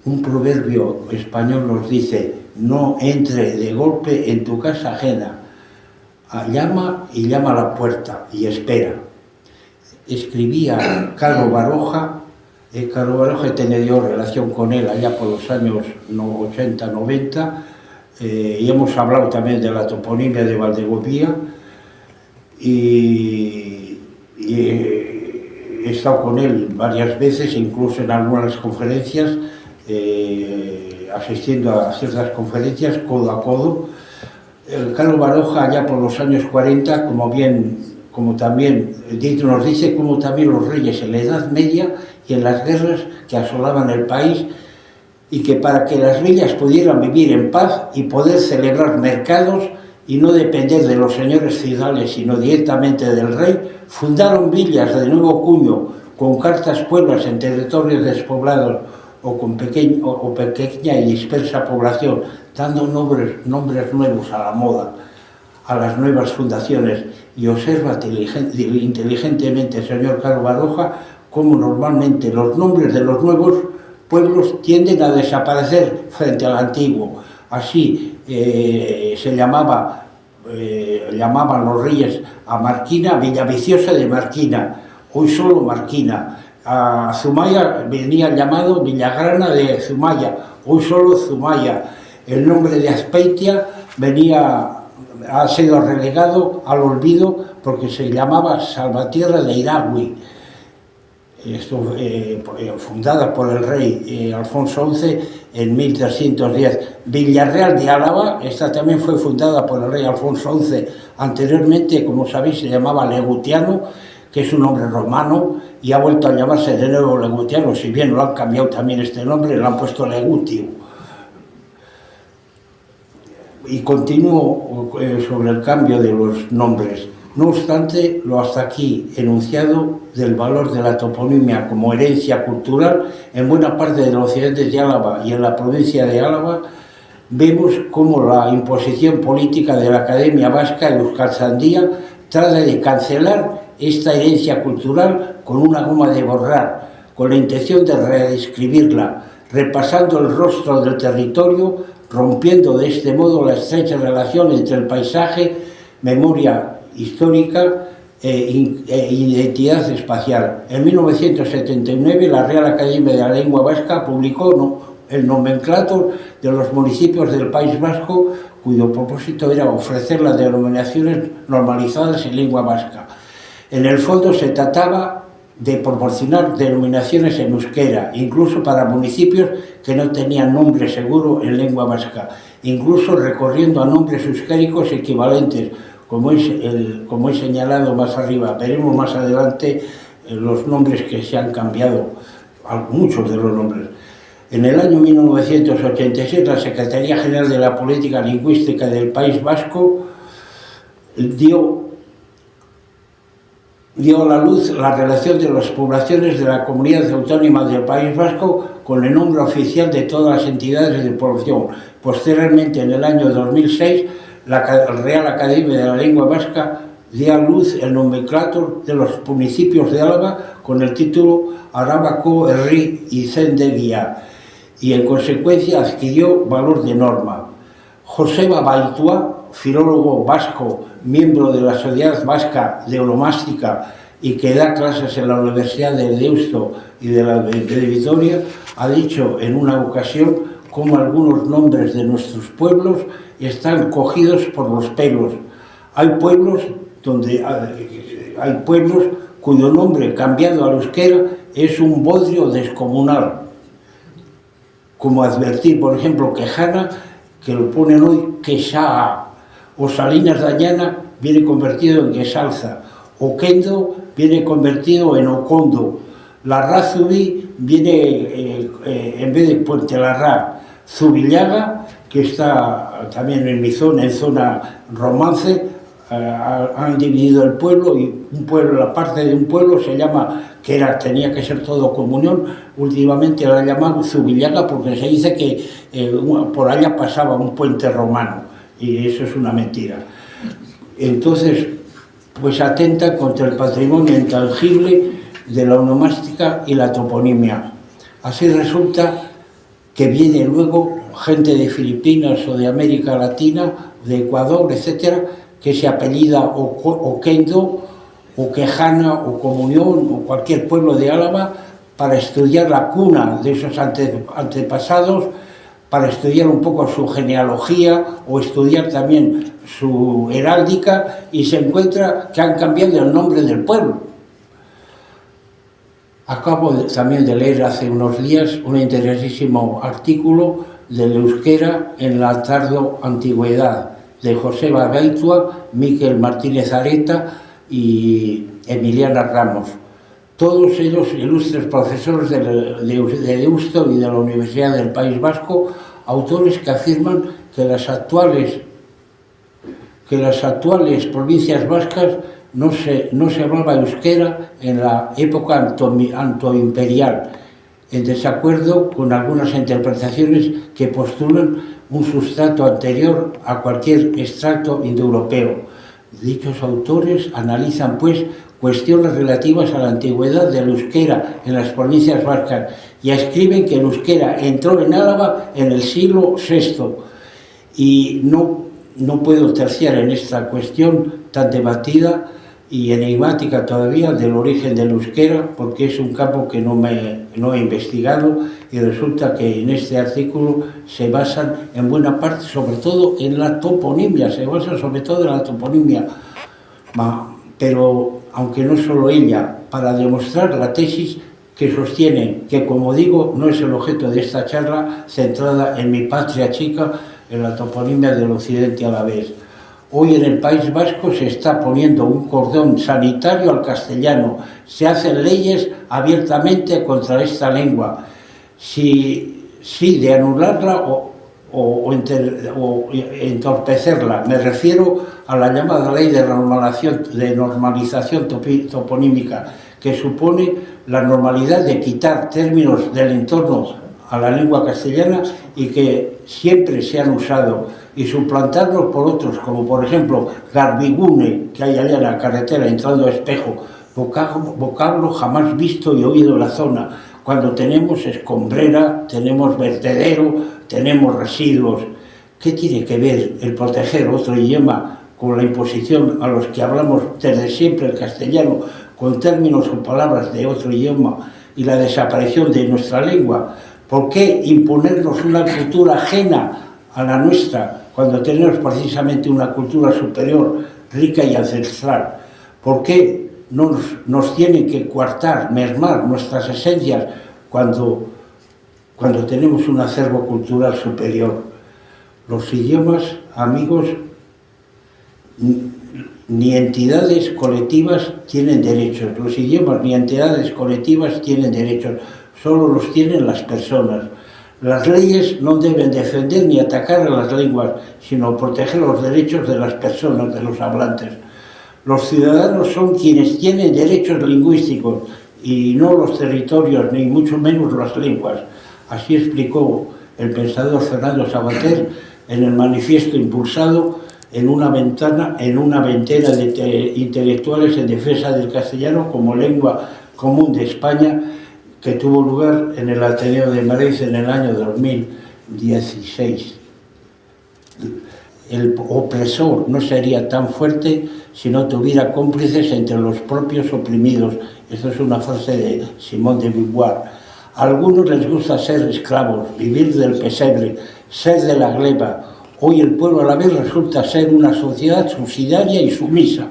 Un proverbio español nos dice: no entre de golpe en tu casa ajena, llama y llama a la puerta y espera. Escribía Caro Baroja. Caro Baroja he tenido relación con él allá por los años 80-90, y hemos hablado también de la toponimia de Valdegovía, y he estado con él varias veces, incluso en algunas conferencias, asistiendo a ciertas conferencias codo a codo. Carlos Baroja, allá por los años 40, como también nos dice, como también los reyes en la Edad Media y en las guerras que asolaban el país, y que para que las villas pudieran vivir en paz y poder celebrar mercados y no depender de los señores feudales, sino directamente del rey, fundaron villas de nuevo cuño, con cartas pueblos en territorios despoblados o con pequeña y dispersa población, dando nombres nuevos a la moda, a las nuevas fundaciones. Y observa inteligentemente el señor Carlos Baroja cómo normalmente los nombres de los nuevos pueblos tienden a desaparecer frente al antiguo. Así llamaban los reyes a Marquina, Villaviciosa de Marquina, hoy solo Marquina. A Zumaya venía llamado Villagrana de Zumaya, hoy solo Zumaya. El nombre de Azpeitia ha sido relegado al olvido porque se llamaba Salvatierra de Iragüi. Esto, fundada por el rey Alfonso XI en 1310. Villarreal de Álava, esta también fue fundada por el rey Alfonso XI. Anteriormente, como sabéis, se llamaba Legutiano, que es un nombre romano, y ha vuelto a llamarse de nuevo Legutiano, si bien lo han cambiado también este nombre, lo han puesto Legutio. Y continúo sobre el cambio de los nombres. No obstante, lo hasta aquí enunciado del valor de la toponimia como herencia cultural en buena parte del occidente de Álava y en la provincia de Álava, vemos cómo la imposición política de la Academia Vasca de Euskaltzaindia trata de cancelar esta herencia cultural con una goma de borrar, con la intención de reescribirla, repasando el rostro del territorio, rompiendo de este modo la estrecha relación entre el paisaje, memoria histórica e identidad espacial. En 1979 la Real Academia de la Lengua Vasca publicó el nomenclátor de los municipios del País Vasco, cuyo propósito era ofrecer las denominaciones normalizadas en lengua vasca. En el fondo se trataba de proporcionar denominaciones en euskera, incluso para municipios que no tenían nombre seguro en lengua vasca, incluso recorriendo a nombres euskéricos equivalentes, como he señalado más arriba. Veremos más adelante los nombres que se han cambiado, muchos de los nombres. En el año 1986, la Secretaría General de la Política Lingüística del País Vasco dio a la luz la relación de las poblaciones de la comunidad autónoma del País Vasco con el nombre oficial de todas las entidades de población. Posteriormente, en el año 2006, la Real Academia de la Lengua Vasca dio a luz el nomenclátor de los municipios de Álava con el título Arabako Herri Izendegia, y en consecuencia adquirió valor de norma. Joseba Baitua, filólogo vasco, miembro de la Sociedad Vasca de Onomástica y que da clases en la Universidad de Deusto y de Vitoria, ha dicho en una ocasión cómo algunos nombres de nuestros pueblos están cogidos por los pelos. Hay pueblos cuyo nombre cambiado al euskera es un bodrio descomunal, como advertir, por ejemplo, Quejana, que lo ponen hoy Quesaa, o Salinas de Añana viene convertido en Quesalza, Oquendo viene convertido en Ocondo, Larrazubi viene, en vez de Puente Larra, Zubillaga, que está también en mi zona, en zona Romance, han dividido el pueblo, y un pueblo, la parte de un pueblo se llama, tenía que ser todo comunión, últimamente la llaman Zubillaga porque se dice que por allá pasaba un puente romano, y eso es una mentira. Entonces, pues atenta contra el patrimonio intangible de la onomástica y la toponimia. Así resulta que viene luego gente de Filipinas o de América Latina, de Ecuador, etcétera, que se apellida Oquendo, o Quejana, o Comunión, o cualquier pueblo de Álava, para estudiar la cuna de esos antepasados, para estudiar un poco su genealogía o estudiar también su heráldica, y se encuentra que han cambiado el nombre del pueblo. Acabo también de leer hace unos días un interesantísimo artículo del euskera en la tardo antigüedad, de Joseba Baitua, Miquel Martínez Areta y Emiliana Ramos. Todos ellos ilustres profesores de Deusto y de la Universidad del País Vasco, autores que afirman que las actuales provincias vascas no se hablaba euskera en la época antoimperial, en desacuerdo con algunas interpretaciones que postulan un sustrato anterior a cualquier extracto indoeuropeo. Dichos autores analizan, pues, cuestiones relativas a la antigüedad del euskera en las provincias vascas y escriben que el euskera entró en Álava en el siglo VI. Y no puedo terciar en esta cuestión tan debatida y enigmática todavía del origen del euskera, porque es un campo que no he investigado, y resulta que en este artículo se basan en buena parte, sobre todo en la toponimia, pero aunque no solo ella, para demostrar la tesis que sostiene que, como digo, no es el objeto de esta charla centrada en mi patria chica, en la toponimia del occidente alavés. Hoy en el País Vasco se está poniendo un cordón sanitario al castellano, se hacen leyes abiertamente contra esta lengua. Si de anularla o entorpecerla, me refiero a la llamada ley de normalización toponímica, que supone la normalidad de quitar términos del entorno a la lengua castellana y que siempre se han usado, y suplantarlos por otros, como por ejemplo Garbigune, que hay allá en la carretera entrando a Espejo, vocablo jamás visto y oído en la zona, cuando tenemos escombrera, tenemos vertedero, tenemos residuos. ¿Qué tiene que ver el proteger otro idioma con la imposición a los que hablamos desde siempre el castellano con términos o palabras de otro idioma y la desaparición de nuestra lengua? ¿Por qué imponernos una cultura ajena a la nuestra cuando tenemos precisamente una cultura superior, rica y ancestral? ¿Por qué nos tienen que coartar, mermar nuestras esencias cuando tenemos un acervo cultural superior. Los idiomas, amigos, ni entidades colectivas tienen derechos. Los idiomas ni entidades colectivas tienen derechos. Solo los tienen las personas. Las leyes no deben defender ni atacar a las lenguas, sino proteger los derechos de las personas, de los hablantes. Los ciudadanos son quienes tienen derechos lingüísticos y no los territorios, ni mucho menos las lenguas. Así explicó el pensador Fernando Savater en el manifiesto impulsado en una veintena de intelectuales en defensa del castellano como lengua común de España, que tuvo lugar en el Ateneo de Madrid en el año 2016. El opresor no sería tan fuerte si no tuviera cómplices entre los propios oprimidos. Esto es una frase de Simone de Beauvoir. A algunos les gusta ser esclavos, vivir del pesebre, ser de la gleba. Hoy el pueblo a la vez resulta ser una sociedad subsidiaria y sumisa.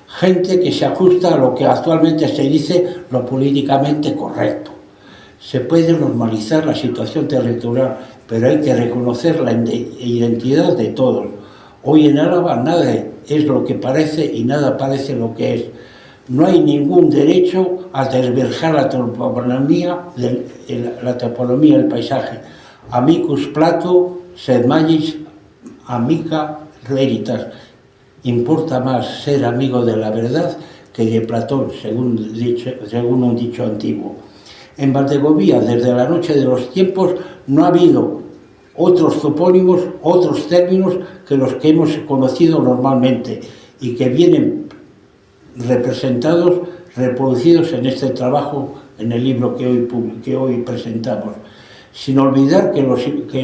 Gente que se ajusta a lo que actualmente se dice lo políticamente correcto. Se puede normalizar la situación territorial, pero hay que reconocer la identidad de todos. Hoy en Álava nada es lo que parece y nada parece lo que es. No hay ningún derecho a desverjar la toponimia del paisaje. Amicus Plato, sed magis amica veritas. Importa más ser amigo de la verdad que de Platón, según un dicho antiguo. En Valdegovía, desde la noche de los tiempos, no ha habido otros topónimos, otros términos que los que hemos conocido normalmente y que vienen representados, reproducidos en este trabajo, en el libro que hoy presentamos. Sin olvidar que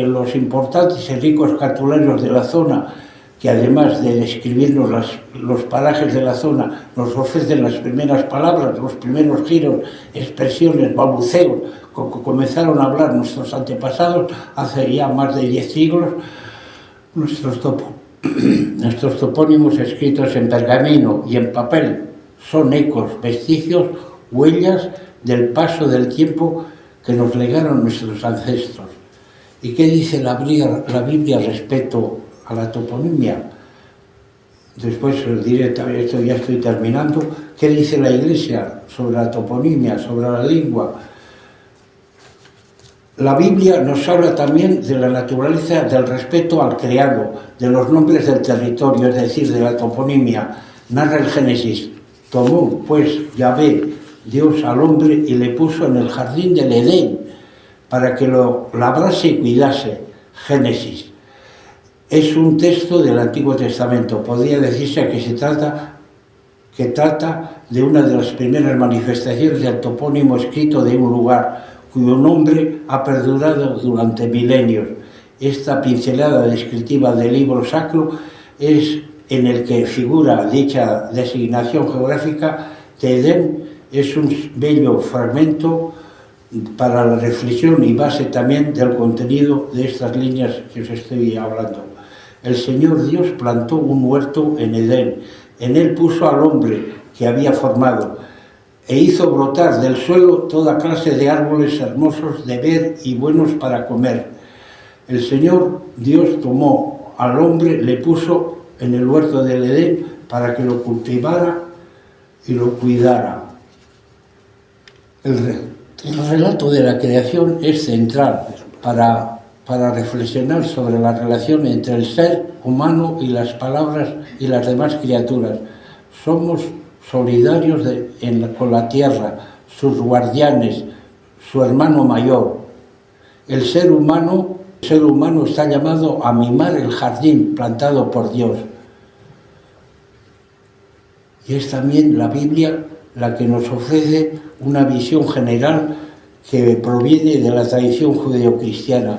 los importantes y ricos cartularios de la zona, que además de describirnos los parajes de la zona, nos ofrecen las primeras palabras, los primeros giros, expresiones, balbuceos, que comenzaron a hablar nuestros antepasados hace ya más de 10 siglos. Nuestros topónimos escritos en pergamino y en papel son ecos, vestigios, huellas del paso del tiempo que nos legaron nuestros ancestros. ¿Y qué dice la Biblia respecto a la toponimia? Después os diré, esto ya estoy terminando, ¿qué dice la Iglesia sobre la toponimia, sobre la lengua? La Biblia nos habla también de la naturaleza del respeto al creado, de los nombres del territorio, es decir, de la toponimia. Narra el Génesis: tomó pues Yahvé, Dios, al hombre y le puso en el jardín del Edén para que lo labrase y cuidase. Génesis. Es un texto del Antiguo Testamento. Podría decirse que trata de una de las primeras manifestaciones del topónimo escrito de un lugar, cuyo nombre ha perdurado durante milenios. Esta pincelada descriptiva del libro sacro es en el que figura dicha designación geográfica de Edén. Es un bello fragmento para la reflexión y base también del contenido de estas líneas que os estoy hablando. El Señor Dios plantó un huerto en Edén. En él puso al hombre que había formado e hizo brotar del suelo toda clase de árboles hermosos de ver y buenos para comer. El Señor Dios tomó al hombre, le puso en el huerto del Edén para que lo cultivara y lo cuidara. El relato de la creación es central para reflexionar sobre la relación entre el ser humano y las palabras y las demás criaturas. Somos solidarios con la tierra, sus guardianes, su hermano mayor. El ser humano está llamado a mimar el jardín plantado por Dios. Y es también la Biblia la que nos ofrece una visión general que proviene de la tradición judeocristiana,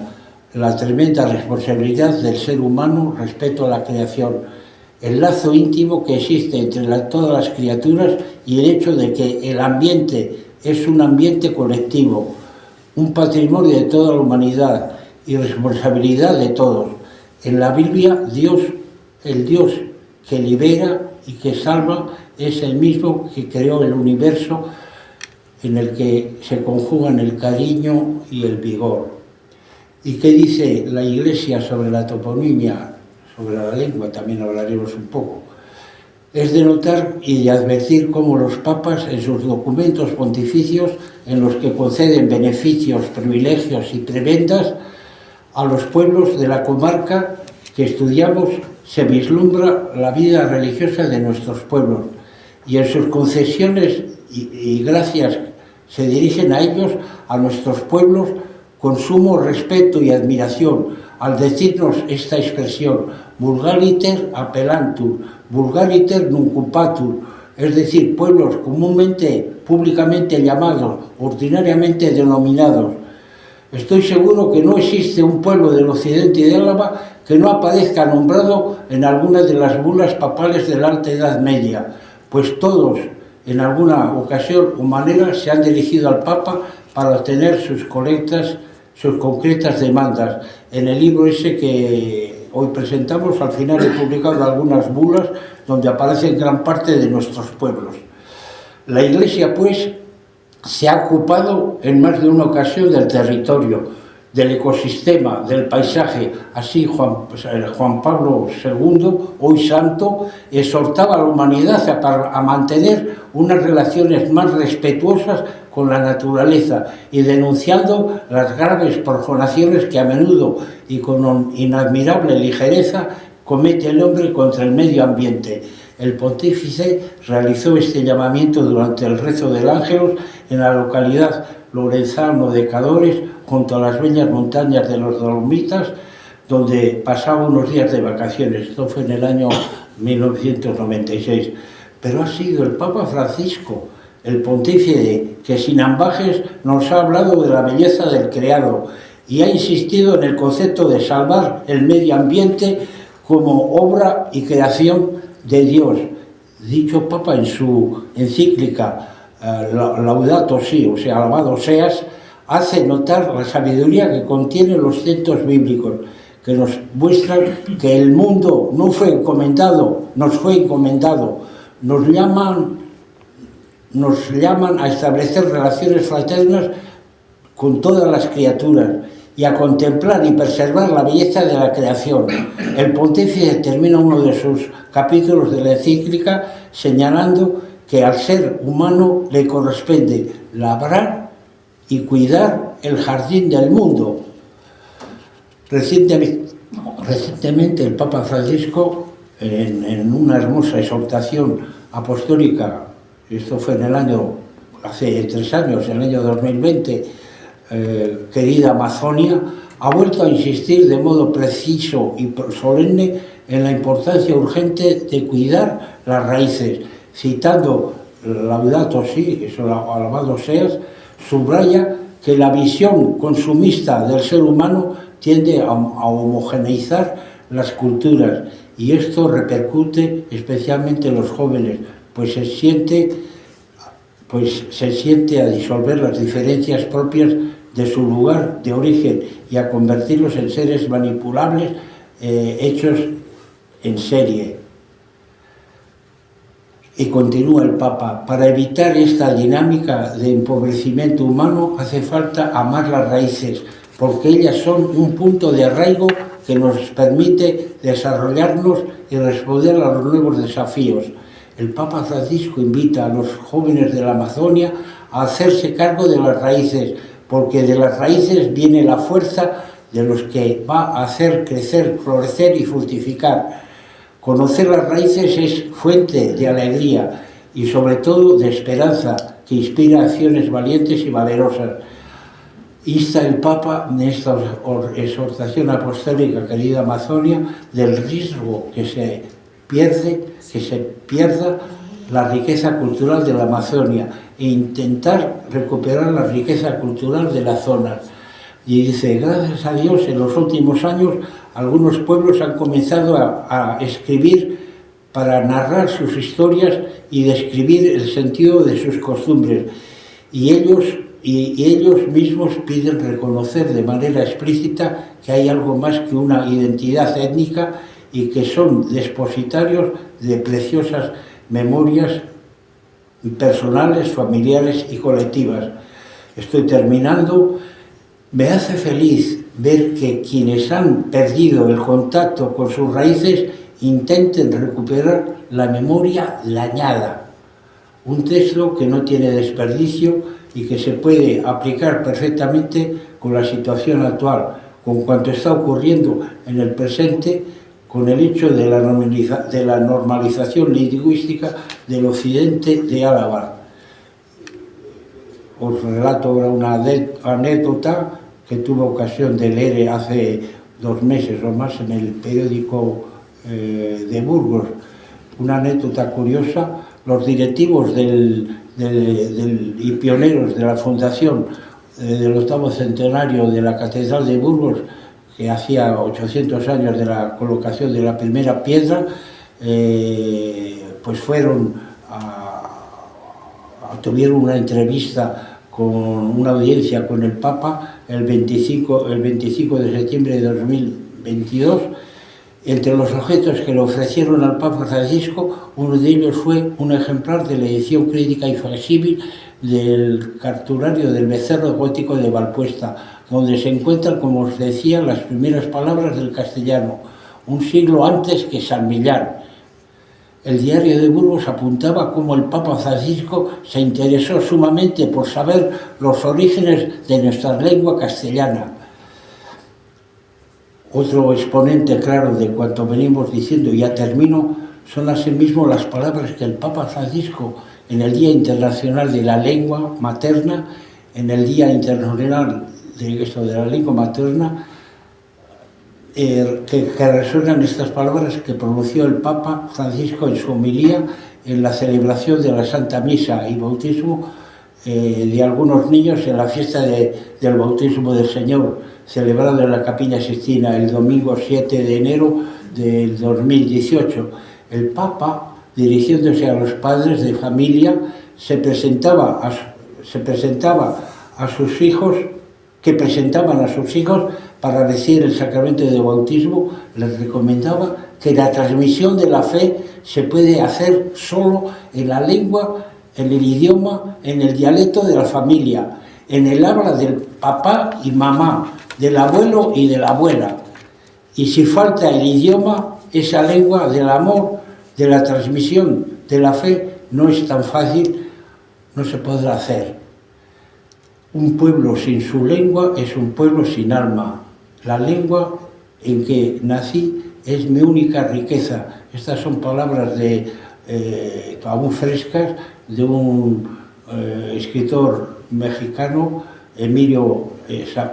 la tremenda responsabilidad del ser humano respecto a la creación, el lazo íntimo que existe entre todas las criaturas y el hecho de que el ambiente es un ambiente colectivo, un patrimonio de toda la humanidad y responsabilidad de todos. En la Biblia, Dios, el Dios que libera y que salva es el mismo que creó el universo, en el que se conjugan el cariño y el vigor. ¿Y qué dice la Iglesia sobre la toponimia, sobre la lengua? También hablaremos un poco. Es de notar y de advertir cómo los papas, en sus documentos pontificios, en los que conceden beneficios, privilegios y prebendas a los pueblos de la comarca que estudiamos, se vislumbra la vida religiosa de nuestros pueblos, y en sus concesiones y gracias se dirigen a ellos, a nuestros pueblos, con sumo respeto y admiración, al decirnos esta expresión: vulgariter appelantur, vulgariter nuncupatur, es decir, pueblos comúnmente, públicamente llamados, ordinariamente denominados. Estoy seguro que no existe un pueblo del occidente y de Álava que no aparezca nombrado en alguna de las bulas papales de la Alta Edad Media, pues todos, en alguna ocasión o manera, se han dirigido al Papa para obtener sus concretas demandas. En el libro ese que hoy presentamos, al final he publicado algunas bulas donde aparecen gran parte de nuestros pueblos. La Iglesia, pues, se ha ocupado en más de una ocasión del territorio, del ecosistema, del paisaje. Así Juan Pablo II, hoy santo, exhortaba a la humanidad a mantener unas relaciones más respetuosas con la naturaleza, y denunciando las graves profanaciones que a menudo y con inadmirable ligereza comete el hombre contra el medio ambiente. El pontífice realizó este llamamiento durante el rezo del Ángelus en la localidad lorenzana de Cadores, junto a las bellas montañas de los Dolomitas, donde pasaba unos días de vacaciones. Esto fue en el año 1996. Pero ha sido el Papa Francisco, el pontífice, que sin ambajes nos ha hablado de la belleza del creado y ha insistido en el concepto de salvar el medio ambiente como obra y creación de Dios. Dicho Papa, en su encíclica Laudato Si, o sea, alabado seas, hace notar la sabiduría que contienen los textos bíblicos, que nos muestran que el mundo nos fue encomendado, nos llaman a establecer relaciones fraternas con todas las criaturas y a contemplar y preservar la belleza de la creación. El pontífice termina uno de sus capítulos de la encíclica señalando que al ser humano le corresponde labrar y cuidar el jardín del mundo. Recientemente el Papa Francisco, en una hermosa exhortación apostólica, esto fue hace 3 años, en el año 2020, querida Amazonia, ha vuelto a insistir de modo preciso y solemne en la importancia urgente de cuidar las raíces. Citando Laudato Si, eso, alabado seas, subraya que la visión consumista del ser humano tiende a homogeneizar las culturas, y esto repercute especialmente en los jóvenes, pues se siente a disolver las diferencias propias de su lugar de origen y a convertirlos en seres manipulables, hechos en serie. Y continúa el Papa: para evitar esta dinámica de empobrecimiento humano hace falta amar las raíces, porque ellas son un punto de arraigo que nos permite desarrollarnos y responder a los nuevos desafíos. El Papa Francisco invita a los jóvenes de la Amazonia a hacerse cargo de las raíces, porque de las raíces viene la fuerza de los que va a hacer crecer, florecer y fructificar. Conocer las raíces es fuente de alegría y sobre todo de esperanza, que inspira acciones valientes y valerosas. Insta el Papa en esta exhortación apostólica, querida Amazonia, del riesgo que se pierda la riqueza cultural de la Amazonia e intentar recuperar la riqueza cultural de la zona. Y dice: gracias a Dios, en los últimos años algunos pueblos han comenzado a escribir para narrar sus historias y describir el sentido de sus costumbres, y ellos mismos piden reconocer de manera explícita que hay algo más que una identidad étnica y que son depositarios de preciosas memorias personales, familiares y colectivas. Estoy terminando. Me hace feliz ver que quienes han perdido el contacto con sus raíces intenten recuperar la memoria dañada. Un texto que no tiene desperdicio y que se puede aplicar perfectamente con la situación actual, con cuanto está ocurriendo en el presente, con el hecho de la normalización lingüística del occidente de Álava. Os relato ahora una anécdota que tuve ocasión de leer hace 2 meses o más en el periódico de Burgos. Una anécdota curiosa. Los directivos y pioneros de la fundación del 8º centenario de la Catedral de Burgos, que hacía 800 años de la colocación de la primera piedra, pues tuvieron una entrevista con una audiencia con el Papa el 25 de septiembre de 2022. Entre los objetos que le ofrecieron al Papa Francisco, uno de ellos fue un ejemplar de la edición crítica y facsímil del cartulario del Becerro Gótico de Valpuesta, donde se encuentran, como os decía, las primeras palabras del castellano, un siglo antes que San Millán. El diario de Burgos apuntaba cómo el Papa Francisco se interesó sumamente por saber los orígenes de nuestra lengua castellana. Otro exponente claro de cuanto venimos diciendo, y ya termino, son asimismo las palabras que el Papa Francisco, en el Día Internacional de la Lengua Materna, en el Día Internacional de la Lengua Materna, que resuenan estas palabras que pronunció el Papa Francisco en su homilía en la celebración de la Santa Misa y bautismo de algunos niños en la fiesta del bautismo del Señor, celebrado en la Capilla Sixtina el domingo 7 de enero del 2018. El Papa, dirigiéndose a los padres de familia, se presentaban a sus hijos para recibir el sacramento de bautismo. Les recomendaba que la transmisión de la fe se puede hacer solo en la lengua, en el idioma, en el dialecto de la familia, en el habla del papá y mamá, del abuelo y de la abuela. Y si falta el idioma, esa lengua del amor, de la transmisión de la fe, no es tan fácil, no se podrá hacer. Un pueblo sin su lengua es un pueblo sin alma. La lengua en que nací es mi única riqueza. Estas son palabras aún frescas de un escritor mexicano, Emilio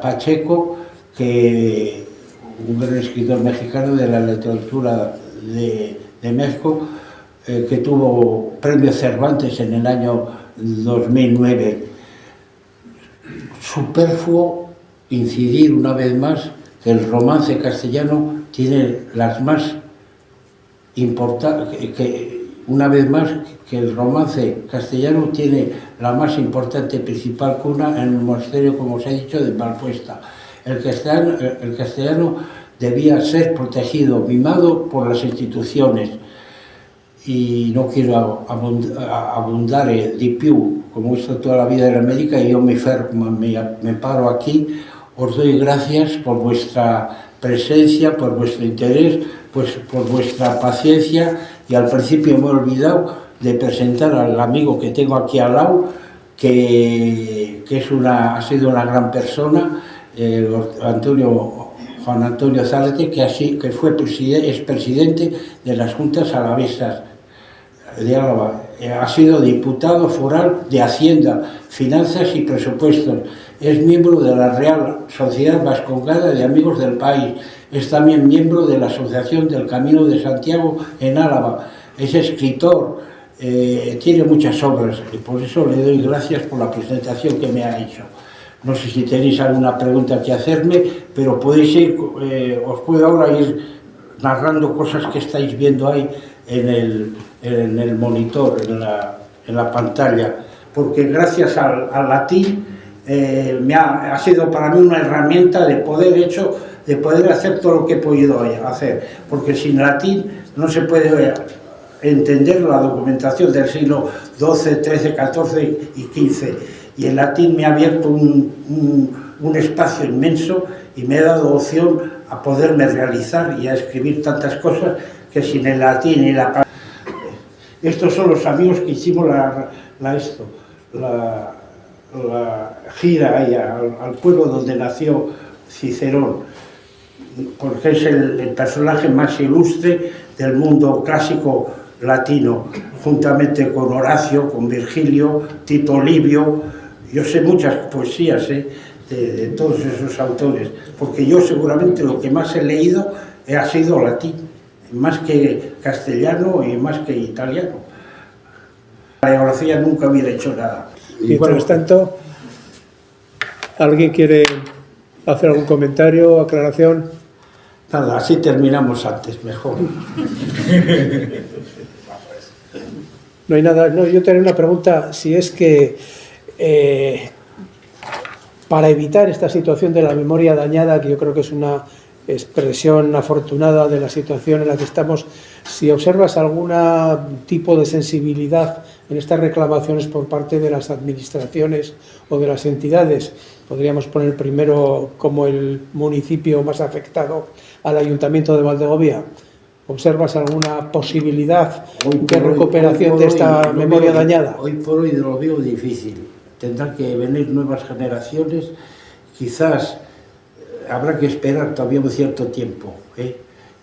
Pacheco, un gran escritor mexicano de la literatura de México, que tuvo premio Cervantes en el año 2009. Superfluo incidir una vez más que el romance castellano tiene las más importantes, que el romance castellano tiene la más importante principal cuna en el monasterio, como os he dicho, de Valpuesta. El castellano debía ser protegido, mimado por las instituciones. Y no quiero abundar di più, como he visto toda la vida en América, y yo me paro aquí. Os doy gracias por vuestra presencia, por vuestro interés, pues por vuestra paciencia, y al principio me he olvidado de presentar al amigo que tengo aquí al lado, que ha sido una gran persona, Juan Antonio Zárate, que es presidente de las Juntas Alavesas de Álava. Ha sido diputado foral de Hacienda, Finanzas y Presupuestos. Es miembro de la Real Sociedad Vascongada de Amigos del País. Es también miembro de la Asociación del Camino de Santiago en Álava. Es escritor, tiene muchas obras, y por eso le doy gracias por la presentación que me ha hecho. No sé si tenéis alguna pregunta que hacerme, pero podéis os puedo ahora ir narrando cosas que estáis viendo ahí en el monitor, en la pantalla, porque gracias al latín ha sido para mí una herramienta de poder hacer todo lo que he podido hacer, porque sin latín no se puede entender la documentación del siglo XII, XIII, XIV y XV, y el latín me ha abierto un espacio inmenso y me ha dado opción a poderme realizar y a escribir tantas cosas que sin el latín y la... Estos son los amigos que hicimos la gira ahí al pueblo donde nació Cicerón, porque es el personaje más ilustre del mundo clásico latino, juntamente con Horacio, con Virgilio, Tito Livio. Yo sé muchas poesías de todos esos autores, porque yo seguramente lo que más he leído ha sido latín, más que castellano y más que italiano. La geografía nunca hubiera hecho nada. Y mientras tanto, ¿alguien quiere hacer algún comentario, aclaración? Nada, así terminamos antes, mejor. No hay nada. No, yo tenía una pregunta, si es que para evitar esta situación de la memoria dañada, que yo creo que es una expresión afortunada de la situación en la que estamos, si observas algún tipo de sensibilidad en estas reclamaciones por parte de las administraciones o de las entidades, podríamos poner primero como el municipio más afectado al Ayuntamiento de Valdegovía. ¿Observas alguna posibilidad de recuperación de esta memoria dañada? Hoy por hoy lo veo difícil. Tendrán que venir nuevas generaciones, quizás habrá que esperar todavía un cierto tiempo.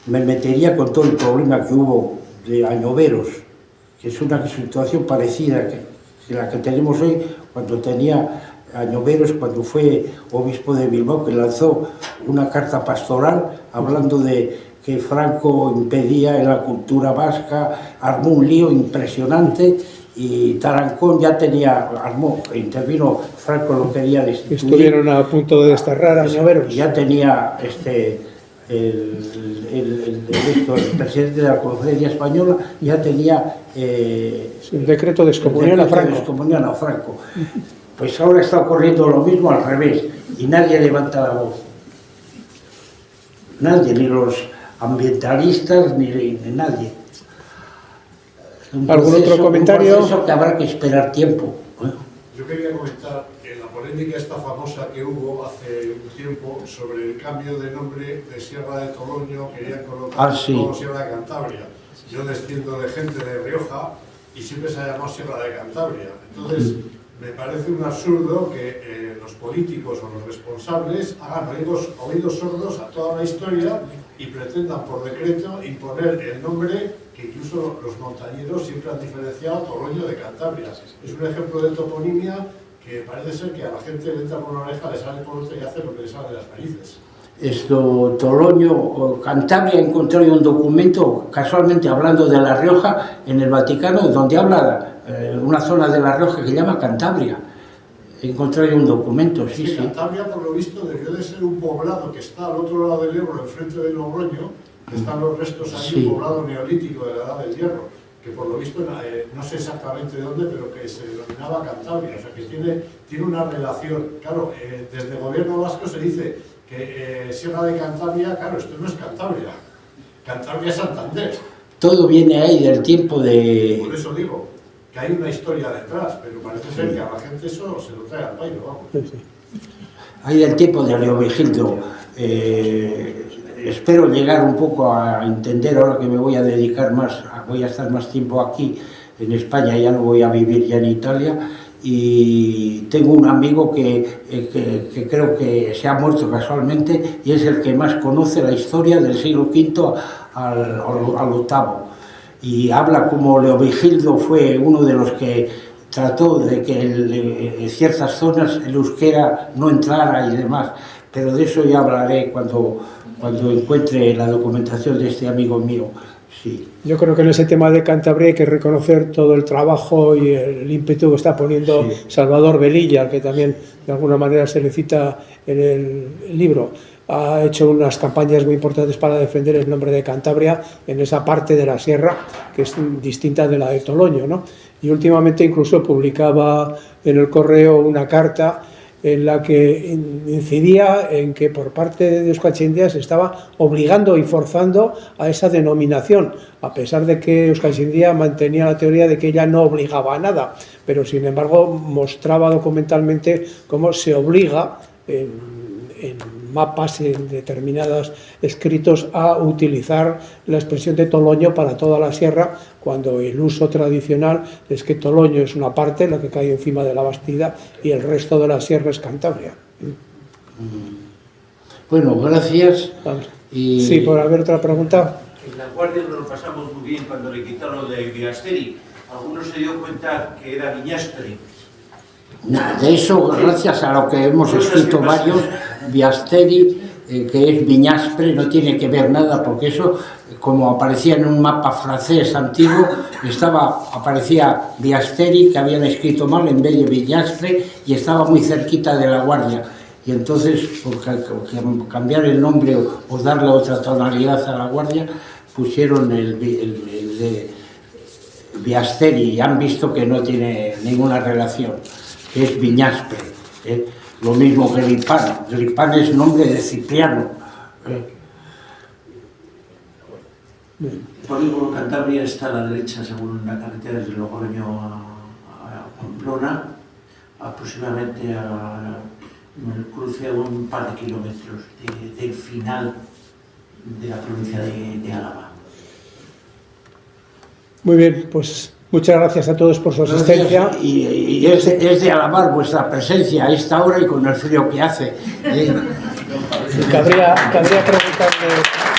Me metería con todo el problema que hubo de Añoveros, que es una situación parecida que la que tenemos hoy, cuando tenía Añoveros, cuando fue obispo de Bilbao, que lanzó una carta pastoral hablando de que Franco impedía en la cultura vasca, armó un lío impresionante, y Tarancón ya intervino, Franco lo quería destituir. Estuvieron a punto de desterrar a Añoveros. Ya tenía el presidente de la Conferencia Española, ya tenía el decreto de excomunión a Franco. Pues ahora está ocurriendo lo mismo al revés, y nadie levanta la voz. Nadie, ni los ambientalistas, ni nadie. ¿Algún otro comentario? Un proceso que habrá que esperar tiempo. Yo quería comentar la polémica esta famosa que hubo hace un tiempo sobre el cambio de nombre de Sierra de Toloño, querían colocar como Sierra de Cantabria. Yo desciendo de gente de Rioja y siempre se ha llamado Sierra de Cantabria. Entonces, me parece un absurdo que los políticos o los responsables hagan oídos sordos a toda una historia y pretendan por decreto imponer el nombre que incluso los montañeros siempre han diferenciado Toloño de Cantabria. Es un ejemplo de toponimia que parece ser que a la gente le entra por una oreja, le sale por otra y hace lo que le sale de las narices. Toloño o Cantabria, he encontrado un documento, casualmente hablando de La Rioja, en el Vaticano, donde habla una zona de La Rioja que llama Cantabria. He encontrado un documento, sí. Cantabria, por lo visto, debió de ser un poblado que está al otro lado del Ebro, enfrente de Logroño, que están los restos ahí, un poblado neolítico de la Edad del Hierro, que por lo visto, no sé exactamente de dónde, pero que se denominaba Cantabria, o sea que tiene una relación. Claro, desde el gobierno vasco se dice que Sierra de Cantabria, claro, esto no es Cantabria, Cantabria es Santander. Todo viene ahí del tiempo de... Por eso digo, que hay una historia detrás, pero parece ser que a la gente eso se lo trae al pairo, vamos. Hay del tiempo de Leovigildo. Espero llegar un poco a entender, ahora que me voy a dedicar más, voy a estar más tiempo aquí en España, ya no voy a vivir ya en Italia, y tengo un amigo que creo que se ha muerto casualmente y es el que más conoce la historia del siglo V al VIII, y habla como Leovigildo fue uno de los que trató de que en ciertas zonas el euskera no entrara y demás, pero de eso ya hablaré cuando encuentre la documentación de este amigo mío. Sí. Yo creo que en ese tema de Cantabria hay que reconocer todo el trabajo y el ímpetu que está poniendo Salvador Velilla, que también de alguna manera se le cita en el libro. Ha hecho unas campañas muy importantes para defender el nombre de Cantabria en esa parte de la sierra que es distinta de la de Toloño, ¿no? Y últimamente incluso publicaba en el Correo una carta en la que incidía en que por parte de Euskaltzaindia se estaba obligando y forzando a esa denominación, a pesar de que Euskaltzaindia mantenía la teoría de que ella no obligaba a nada, pero sin embargo mostraba documentalmente cómo se obliga en mapas, en determinados escritos, a utilizar la expresión de Toloño para toda la sierra, cuando el uso tradicional es que Toloño es una parte, la que cae encima de la Bastida, y el resto de la sierra es Cantabria. Bueno, gracias. Y... Sí, por haber otra pregunta. En La Guardia nos lo pasamos muy bien cuando le quitaron lo de Viasteri. Algunos se dio cuenta que era Viñaspre. De eso, gracias a lo que hemos escrito varios, Viasteri, que es Viñaspre, no tiene que ver nada, porque eso, como aparecía en un mapa francés antiguo, aparecía Viasteri, que habían escrito mal en vez de Viñaspre, y estaba muy cerquita de La Guardia. Y entonces, por cambiar el nombre o darle otra tonalidad a La Guardia, pusieron el de Viasteri, y han visto que no tiene ninguna relación, que es Viñaspre, lo mismo que Gripán. Gripán es nombre de Cipriano. El polígono Cantabria está a la derecha, según la carretera desde Logroño a Pamplona, aproximadamente en el cruce a un par de kilómetros del final de la provincia de Álava. Muy bien, pues muchas gracias a todos por su asistencia. Y es de alabar vuestra presencia a esta hora y con el frío que hace. Cabría preguntarle...